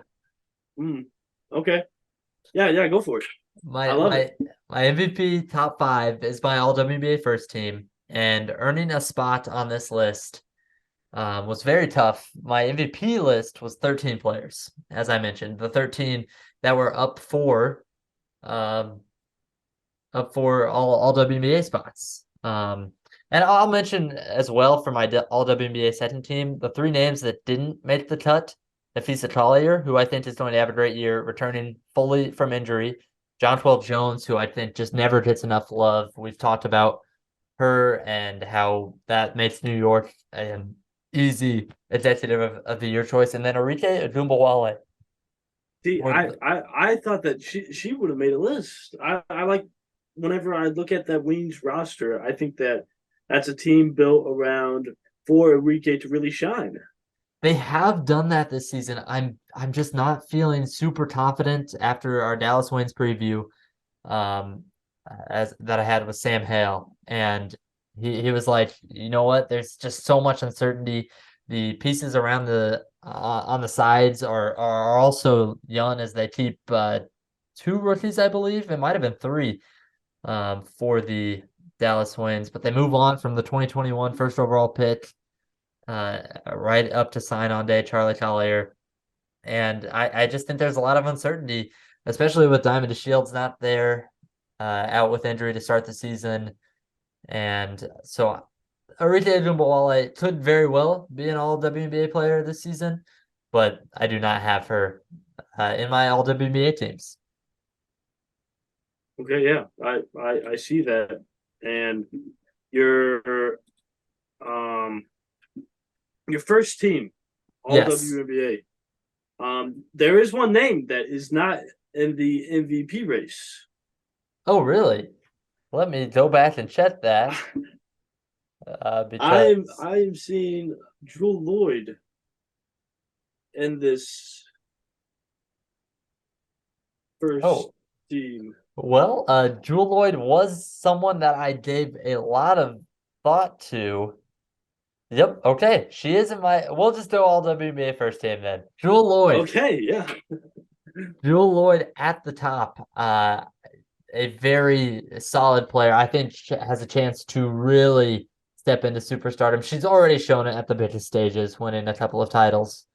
okay, yeah, go for it. I my love it. my my MVP top five is my all WNBA first team, and earning a spot on this list was very tough. My MVP list was 13 players, as I mentioned, the 13 that were um, up for all WNBA spots. And I'll mention as well for my all WNBA second team, the three names that didn't make the cut. Nafisa Collier, who I think is going to have a great year, returning fully from injury. Jonquel Jones, who I think just never gets enough love. We've talked about her and how that makes New York an easy executive of the year choice. And then Arike Odumbawale. See, I thought that she would have made a list. I like whenever I look at that Wings roster, I think that that's a team built around for Enrique to really shine. They have done that this season. I'm just not feeling super confident after our Dallas Wings preview, um, as that I had with Sam Hale, and he was like, you know what? There's just so much uncertainty. The pieces around the on the sides are also young as they keep two rookies, I believe. It might have been three, for the Dallas Wings, but they move on from the 2021 first overall pick right up to sign on day, Charlie Collier. And I just think there's a lot of uncertainty, especially with Diamond Shields not there, out with injury to start the season. And so Arita Odumbawale could very well be an all WNBA player this season, but I do not have her in my all WNBA teams. Okay, yeah, I see that, and your um your first team, all Yes. WNBA. There is one name that is not in the MVP race. Oh, really? Let me go back and check that because I am seeing Drew Lloyd in this first oh, team. well, Jewel Lloyd was someone that I gave a lot of thought to. Yep, okay. She is in my we'll just do all WNBA first team then. Jewel Lloyd. Okay, yeah. Jewel Lloyd at the top. A very solid player. I think she has a chance to really step into superstardom. She's already shown it at the biggest stages, winning a couple of titles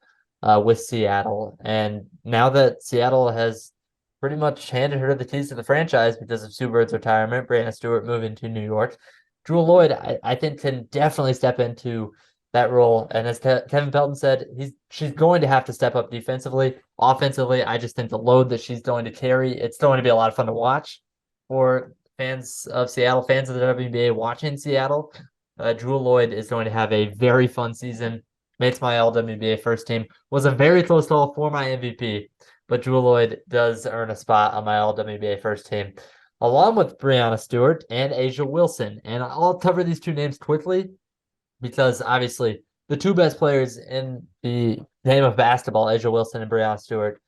with Seattle. And now that Seattle has pretty much handed her the keys to the franchise because of Sue Bird's retirement, Brianna Stewart moving to New York, Jewel Lloyd, I think, can definitely step into that role. And as Kevin Pelton said, she's going to have to step up defensively. Offensively, I just think the load that she's going to carry, it's going to be a lot of fun to watch for fans of Seattle, fans of the WNBA watching Seattle. Jewel Lloyd is going to have a very fun season. Makes my all WNBA first team. Was a very close call for my MVP, but Jewel Lloyd does earn a spot on my all WNBA first team, along with Brianna Stewart and Asia Wilson. And I'll cover these two names quickly because obviously the two best players in the game of basketball, Asia Wilson and Brianna Stewart,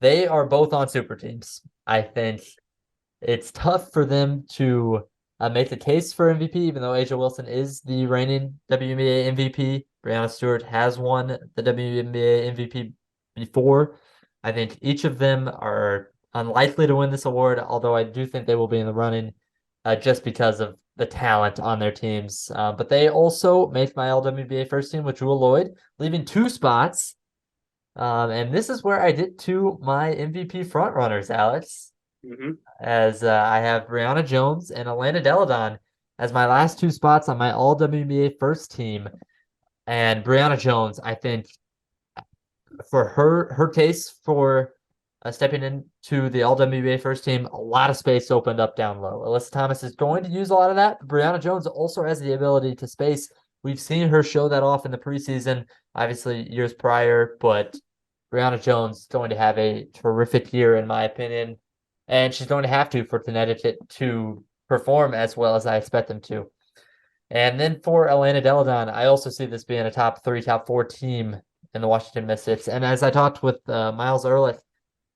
they are both on super teams. I think it's tough for them to make the case for MVP, even though Asia Wilson is the reigning WNBA MVP. Brianna Stewart has won the WNBA MVP before. I think each of them are unlikely to win this award, although I do think they will be in the running just because of the talent on their teams. But they also make my LWBA first team with Jewel Lloyd, leaving two spots And this is where I get to my MVP frontrunners, Alex, Hmm. as I have Brianna Jones and Elena Deladon as my last two spots on my All WNBA first team. And Brianna Jones, I think, for her case for stepping into the All WNBA first team, a lot of space opened up down low. Alyssa Thomas is going to use a lot of that. But Brianna Jones also has the ability to space. We've seen her show that off in the preseason, obviously years prior, but Brianna Jones is going to have a terrific year, in my opinion, and she's going to have to for Connecticut to perform as well as I expect them to. And then for Atlanta Deladon, I also see this being a top three, top four team in the Washington Mystics. And as I talked with Miles Ehrlich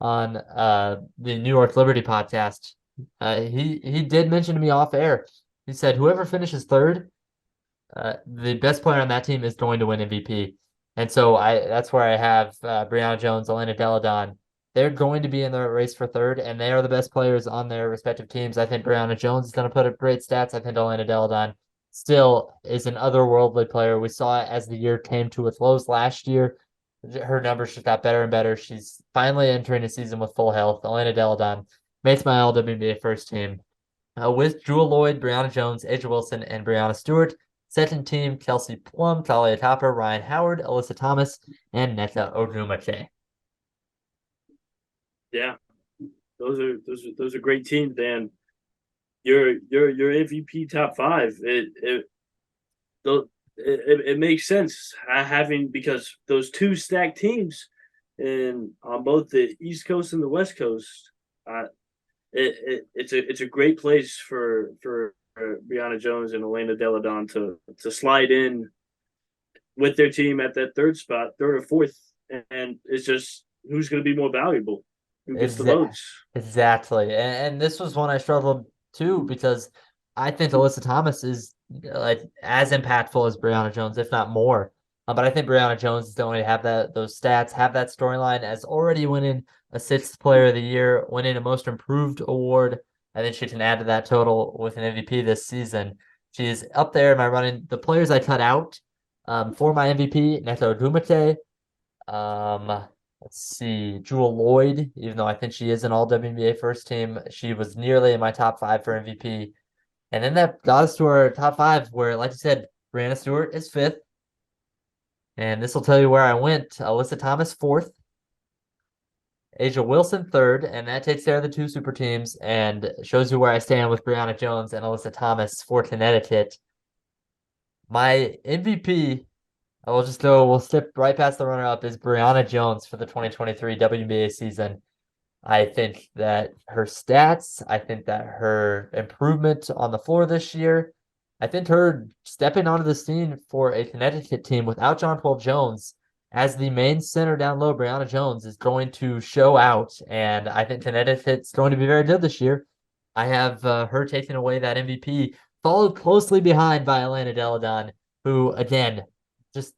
on the New York Liberty podcast, he did mention to me off air. He said whoever finishes third, the best player on that team is going to win MVP. And so that's where I have Brianna Jones, Elena Deladon. They're going to be in the race for third, and they are the best players on their respective teams. I think Brianna Jones is going to put up great stats. I think Elena Deladon still is an otherworldly player. We saw it as the year came to a close last year. Her numbers just got better and better. She's finally entering a season with full health. Elena Deladon makes my All WNBA first team. With Jewel Lloyd, Brianna Jones, Aja Wilson, and Brianna Stewart. Second team, Kelsey Plum, Talia Topper, Ryan Howard, Alyssa Thomas, and Netta Ogumake. Yeah, those are great teams, Dan. Your MVP top five. It makes sense having, because those two stacked teams in on both the East Coast and the West Coast. It's a great place for Brianna Jones and Elena Deladon to slide in with their team at that third spot, third or fourth, and it's just who's going to be more valuable, who gets the votes. Exactly. And this was one I struggled too because I think Alyssa Thomas is like as impactful as Brianna Jones, if not more. But I think Brianna Jones is going to have those stats, have that storyline as already winning a sixth player of the year, winning a most improved award. I think she can add to that total with an MVP this season. She is up there in my running. The players I cut out for my MVP, Neto Dumate, let's see, Jewel Lloyd, even though I think she is an All WNBA first team, she was nearly in my top five for MVP. And then that got us to our top five, where, like you said, Brianna Stewart is fifth. And this will tell you where I went. Alyssa Thomas, fourth. Aja Wilson, third. And that takes care of the two super teams and shows you where I stand with Brianna Jones and Alyssa Thomas for Connecticut. My MVP, we'll step right past the runner up, is Brianna Jones for the 2023 WNBA season. I think that her stats, I think that her improvement on the floor this year, I think her stepping onto the scene for a Connecticut team without Jonquel Jones as the main center down low, Brianna Jones is going to show out. And I think Connecticut's going to be very good this year. I have her taking away that MVP, followed closely behind by Elena Deladon, who, again, just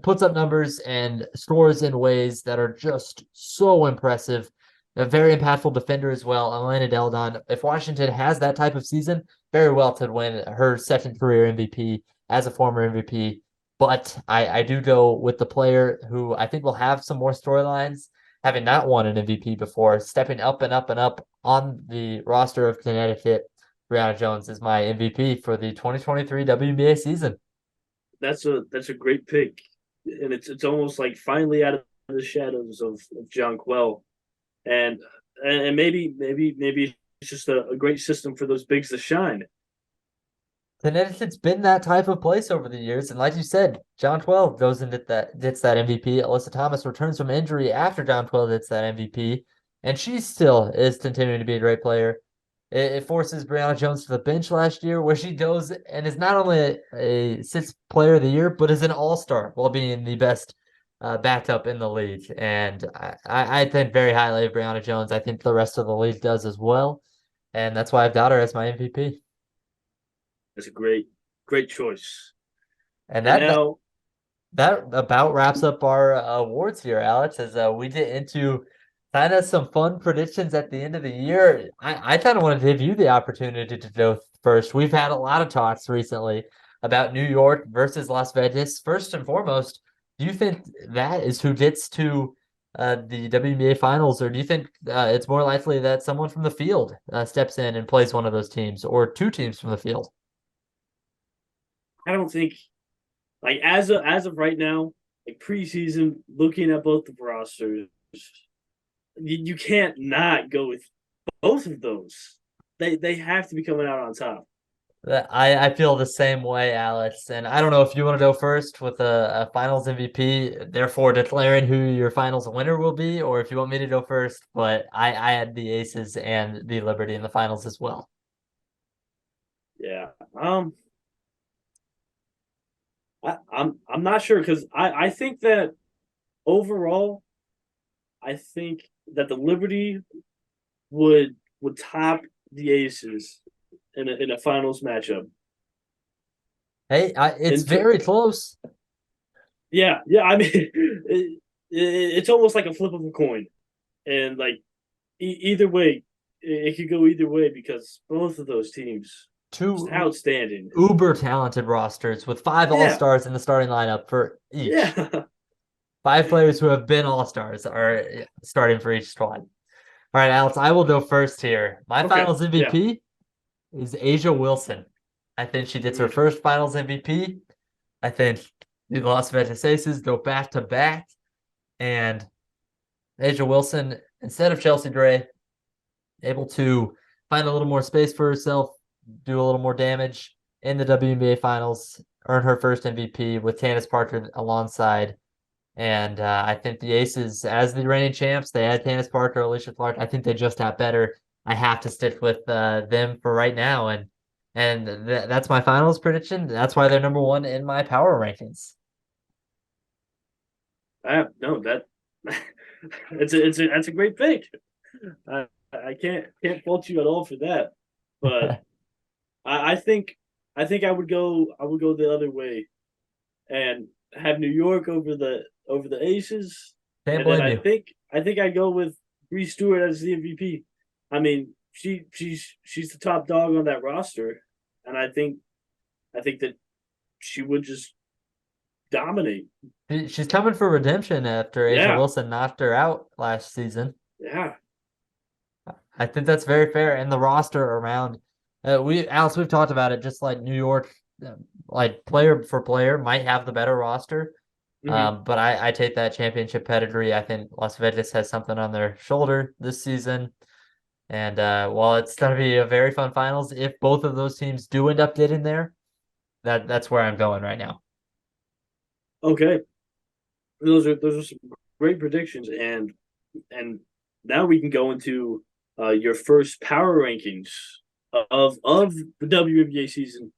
puts up numbers and scores in ways that are just so impressive. A very impactful defender as well, Elena Deladon. If Washington has that type of season, very well to win her second career MVP as a former MVP. But I do go with the player who I think will have some more storylines, having not won an MVP before, stepping up and up and up on the roster of Connecticut. Brianna Jones is my MVP for the 2023 WNBA season. That's a great pick, and it's almost like finally out of the shadows of Jonquel, and maybe it's just a great system for those bigs to shine. Connecticut's been that type of place over the years, and like you said, Jonquel goes and gets that MVP. Alyssa Thomas returns from injury after Jonquel gets that MVP, and she still is continuing to be a great player. It forces Brianna Jones to the bench last year, where she goes and is not only a sixth player of the year, but is an all-star while being the best backup in the league. And I think very highly of Brianna Jones. I think the rest of the league does as well, and that's why I've got her as my MVP. That's a great choice. And And now, that about wraps up our awards here, Alex, as we get into kind of some fun predictions at the end of the year. I kind of wanted to give you the opportunity to go first. We've had a lot of talks recently about New York versus Las Vegas. First and foremost, do you think that is who gets to the WNBA finals, or do you think it's more likely that someone from the field steps in and plays one of those teams, or two teams from the field? I don't think like as of right now, like preseason, looking at both the rosters, you can't not go with both of those. They have to be coming out on top. I feel the same way, Alex. And I don't know if you want to go first with a finals MVP, therefore declaring who your finals winner will be, or if you want me to go first. But I had the Aces and the Liberty in the finals as well. Yeah. I'm not sure because I think that overall, I think that the Liberty would top the Aces in a finals matchup. Hey, it's And very close. yeah. I mean, it's almost like a flip of a coin, and like either way, it could go either way because both of those teams just Two outstanding. uber talented rosters with five Yeah, all-stars in the starting lineup for each. yeah. Five players who have been all-stars are starting for each squad. All right, Alex, I will go first here. My Okay, finals yeah. MVP is Asia Wilson. I think she gets her Mm. first finals MVP. I think the Las Vegas Aces go back to back, and Asia Wilson, instead of Chelsea Gray, able to find a little more space for herself, do a little more damage in the WNBA finals, earn her first MVP with Candace Parker alongside. And I think the Aces, as the reigning champs, they had Candace Parker, Alicia Clark. I think they just got better. I have to stick with them for right now, and that's my finals prediction. That's why they're number one in my power rankings. No, that it's a that's a great pick. I can't fault you at all for that. But I think I would go the other way and have New York over the Aces, Can't and then blame I you. think I think I go with Bree Stewart as the MVP. I mean, she's the top dog on that roster, and I think that she would just dominate. She's coming for redemption after Asia Yeah, Wilson knocked her out last season. yeah. I think that's very fair. And the roster around, Alex, we've talked about it. Just like New York, like player for player, might have the better roster. Mm-hmm. But I take that championship pedigree. I think Las Vegas has something on their shoulder this season. And while it's going to be a very fun finals, if both of those teams do end up getting there, that's where I'm going right now. Okay, those are some great predictions, and now we can go into your first power rankings of the WNBA season.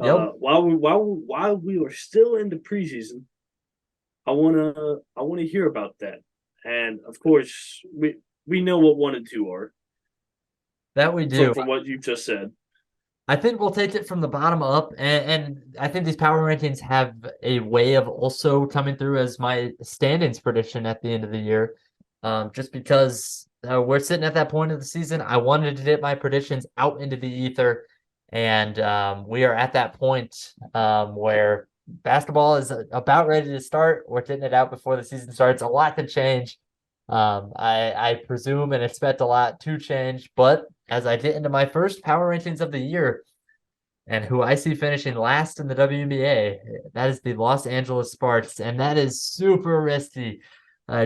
Yep. While we are still in the preseason, I wanna hear about that. And of course, we know what 1 and 2 are That we from do. from what you just said. I think we'll take it from the bottom up, and I think these power rankings have a way of also coming through as my standings prediction at the end of the year. Just because we're sitting at that point of the season, I wanted to get my predictions out into the ether, and we are at that point where basketball is about ready to start. We're getting it out before the season starts. A lot to change. I presume and expect a lot to change, but as I get into my first power rankings of the year, and who I see finishing last in the WNBA, that is the Los Angeles Sparks, and that is super risky.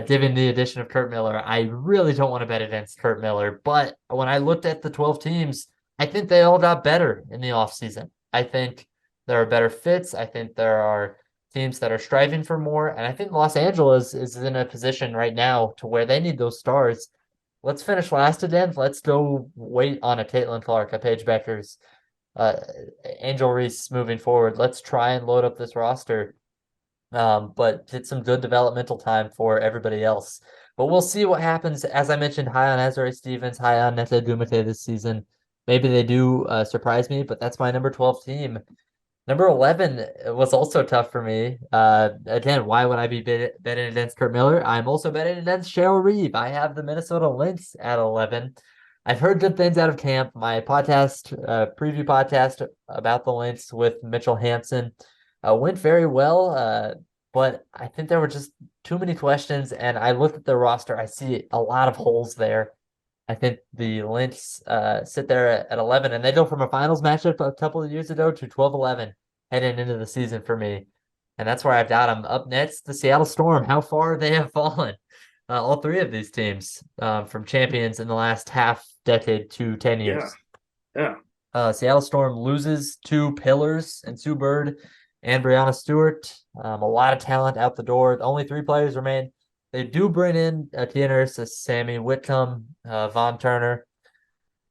Given the addition of Kurt Miller, I really don't want to bet against Kurt Miller. But when I looked at the 12 teams, I think they all got better in the offseason. I think there are better fits. I think there are teams that are striving for more. And I think Los Angeles is in a position right now to where they need those stars. Let's finish last again. Let's go wait on a Caitlin Clark, a Paige Beckers, uh, Angel Reese moving forward. Let's try and load up this roster, but get some good developmental time for everybody else. But we'll see what happens. As I mentioned, high on Azure Stevens, high on Nete Dumite this season. Maybe they do surprise me, but that's my number 12 team. Number 11 was also tough for me. Again, why would I be betting against Kurt Miller? I'm also betting against Cheryl Reeve. I have the Minnesota Lynx at 11. I've heard good things out of camp. My podcast, preview podcast about the Lynx with Mitchell Hansen, went very well. but I think there were just too many questions. And I looked at the roster, I see a lot of holes there. I think the Lynx sit there at 11, and they go from a finals matchup a couple of years ago to 12-11 heading into the season for me. And that's where I've got them. Up next, the Seattle Storm, how far they have fallen. All three of these teams from champions in the last half decade to 10 Yeah, years. yeah. Seattle Storm loses two pillars and Sue Bird and Brianna Stewart. A lot of talent out the door. Only three players remain. They do bring in Tiana Sammy Whitcomb, Von Turner.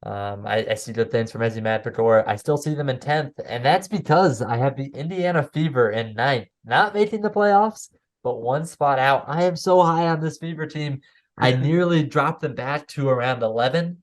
I see good things from Ezzy Madrigal. I still see them in 10th, and that's because I have the Indiana Fever in 9th, not making the playoffs, but one spot out. I am so high on this Fever team. I nearly dropped them back to around 11.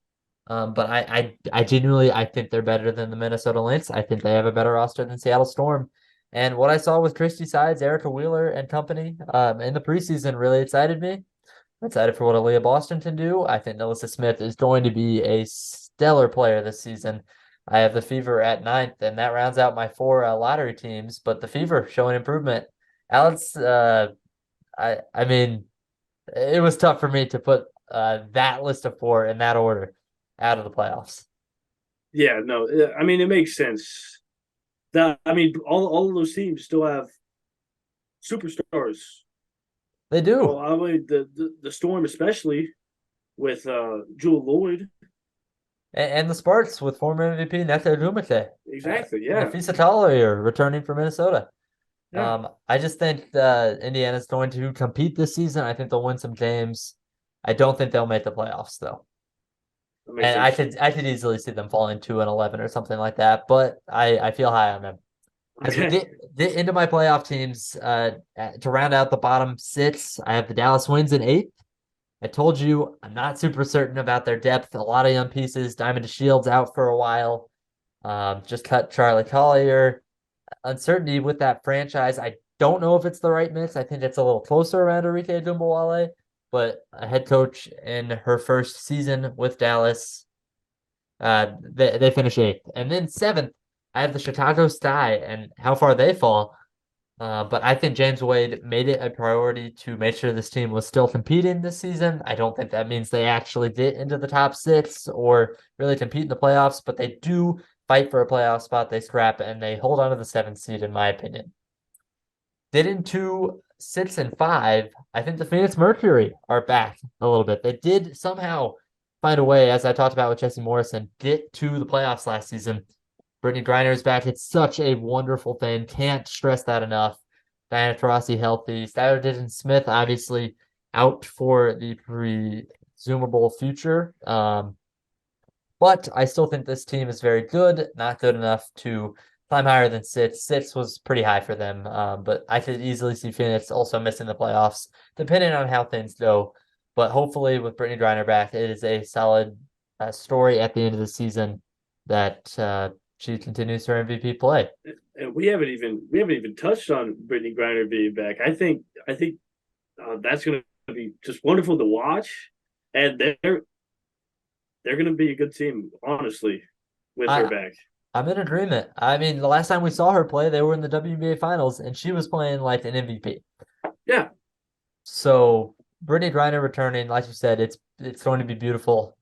But I genuinely I think they're better than the Minnesota Lynx. I think they have a better roster than Seattle Storm. And what I saw with Christy Sides, Erica Wheeler, and company in the preseason really excited me. I'm excited for what Aaliyah Boston can do. I think Melissa Smith is going to be a stellar player this season. I have the Fever at 9th, and that rounds out my four lottery teams. But the Fever showing improvement. Alex, I mean, it was tough for me to put that list of four in that order out of the playoffs. Yeah, no, I mean it makes sense. That I mean, all of those teams still have superstars. They Well, do. I mean the Storm especially with Jewel Lloyd. And the Sparks with former MVP Neto Dumake. Exactly. And the Yeah. Fisa Collier returning from Minnesota. Yeah. I just think Indiana's going to compete this season. I think they'll win some games. I don't think they'll make the playoffs though. That makes And sense. I could easily see them falling 2-11 or something like that. But I feel high on them. As we Okay. get into my playoff teams, to round out the bottom six, I have the Dallas Wings in 8th. I told you I'm not super certain about their depth. A lot of young pieces. Diamond Shields out for a while. Just cut Charlie Collier. Uncertainty with that franchise. I don't know if it's the right mix. I think it's a little closer around Enrique Dumbawale, but a head coach in her first season with Dallas, they finish 8th. And then 7th, I have the Chicago Sky and how far they fall. But I think James Wade made it a priority to make sure this team was still competing this season. I don't think that means they actually get into the top six or really compete in the playoffs, but they do fight for a playoff spot. They scrap and they hold on to the 7th seed, in my opinion. Get into 6 and 5. I think the Phoenix Mercury are back a little bit. They did somehow find a way, as I talked about with Jesse Morrison, get to the playoffs last season. Brittany Griner is back. It's such a wonderful thing. Can't stress that enough. Diana Taurasi healthy. Skylar Diddon Smith obviously out for the presumable future. But I still think this team is very good. Not good enough to climb higher than 6. 6 was pretty high for them. But I could easily see Phoenix also missing the playoffs, depending on how things go. But hopefully, with Brittany Griner back, it is a solid story at the end of the season that she continues her MVP play. And we haven't even touched on Brittany Griner being back. I think that's going to be just wonderful to watch, and they're going to be a good team, honestly, with her I back. I'm in agreement. I mean, the last time we saw her play, they were in the WNBA finals, and she was playing like an MVP. Yeah, So Brittany Griner returning, like you said, it's going to be beautiful.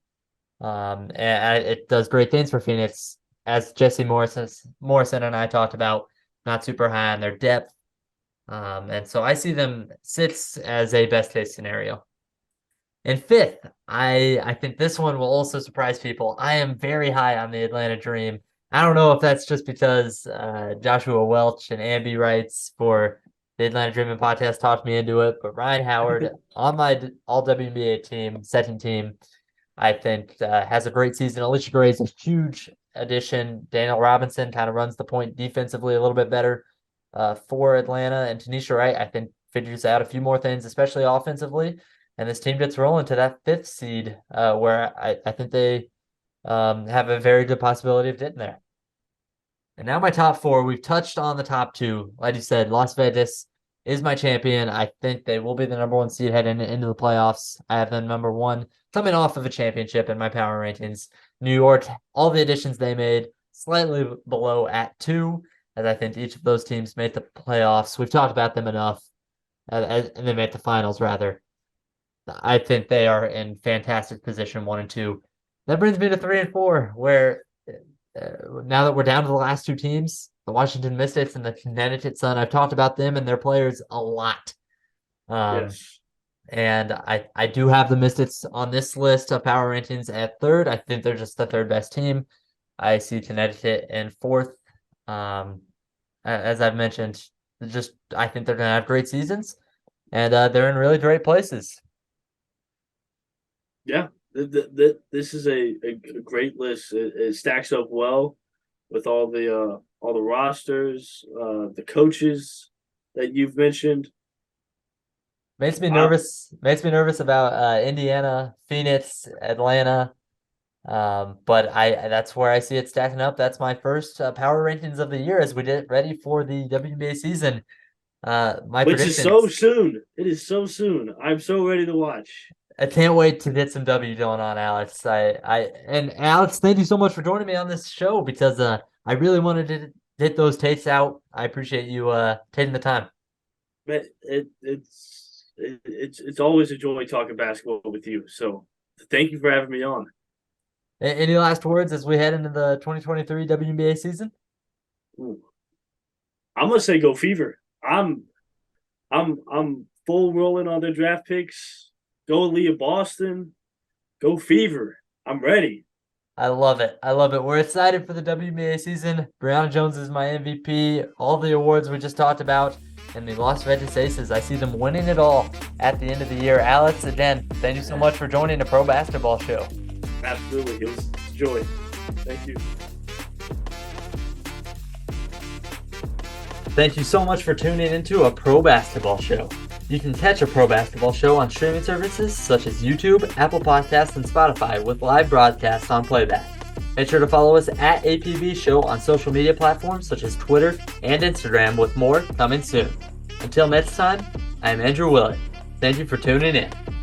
And it does great things for Phoenix, as Jesse Morrison and I talked about. Not super high on their depth, and so I see them 6 as a best case scenario. In 5th, I think this one will also surprise people. I am very high on the Atlanta Dream. I don't know if that's just because Joshua Welch and Amby writes for the Atlanta Dream and podcast talked me into it, but Ryan Howard on my All WNBA team, second team, I think has a great season. Alicia Gray is a huge addition. Daniel Robinson kind of runs the point defensively a little bit better for Atlanta, and Tanisha Wright I think figures out a few more things, especially offensively. And this team gets rolling to that 5th seed, where I think they have a very good possibility of getting there. And now my top four, we've touched on the top two. Like you said, Las Vegas is my champion. I think they will be the number one seed heading into the playoffs. I have them number one, coming off of a championship in my power rankings. New York, all the additions they made, slightly below at 2, as I think each of those teams made the playoffs. We've talked about them enough. and they make the finals rather. I think they are in fantastic position, 1 and 2. That brings me to 3 and 4, where now that we're down to the last two teams, the Washington Mystics and the Connecticut Sun. I've talked about them and their players a lot. Yes. And I do have the Mystics on this list of power rankings at third. I think they're just the third best team. I see Connecticut in fourth. As I've mentioned, I think they're going to have great seasons, and they're in really great places. Yeah, this is a great list. It stacks up well with all the rosters, the coaches that you've mentioned. Makes me nervous. Makes me nervous about Indiana, Phoenix, Atlanta. But that's where I see it stacking up. That's my first power rankings of the year as we get ready for the WNBA season. My Which is so soon. It is so soon. I'm so ready to watch. I can't wait to get some W going on, Alex. And Alex, thank you so much for joining me on this show because I really wanted to get those takes out. I appreciate you taking the time. Man, it's always a joy talking basketball with you. So thank you for having me on. Any last words as we head into the 2023 WNBA season? Ooh. I'm gonna say go Fever. I'm full rolling on their draft picks. Go Leah Boston. Go Fever. I'm ready. I love it. I love it. We're excited for the WNBA season. Brianna Jones is my MVP. All the awards we just talked about. And the Las Vegas Aces, I see them winning it all at the end of the year. Alex, again, thank you so much for joining the Pro Basketball Show. Absolutely. It was a joy. Thank you. Thank you so much for tuning into a Pro Basketball Show. You can catch a Pro Basketball Show on streaming services such as YouTube, Apple Podcasts, and Spotify with live broadcasts on playback. Make sure to follow us at APBShow on social media platforms such as Twitter and Instagram with more coming soon. Until next time, I'm Andrew Willett. Thank you for tuning in.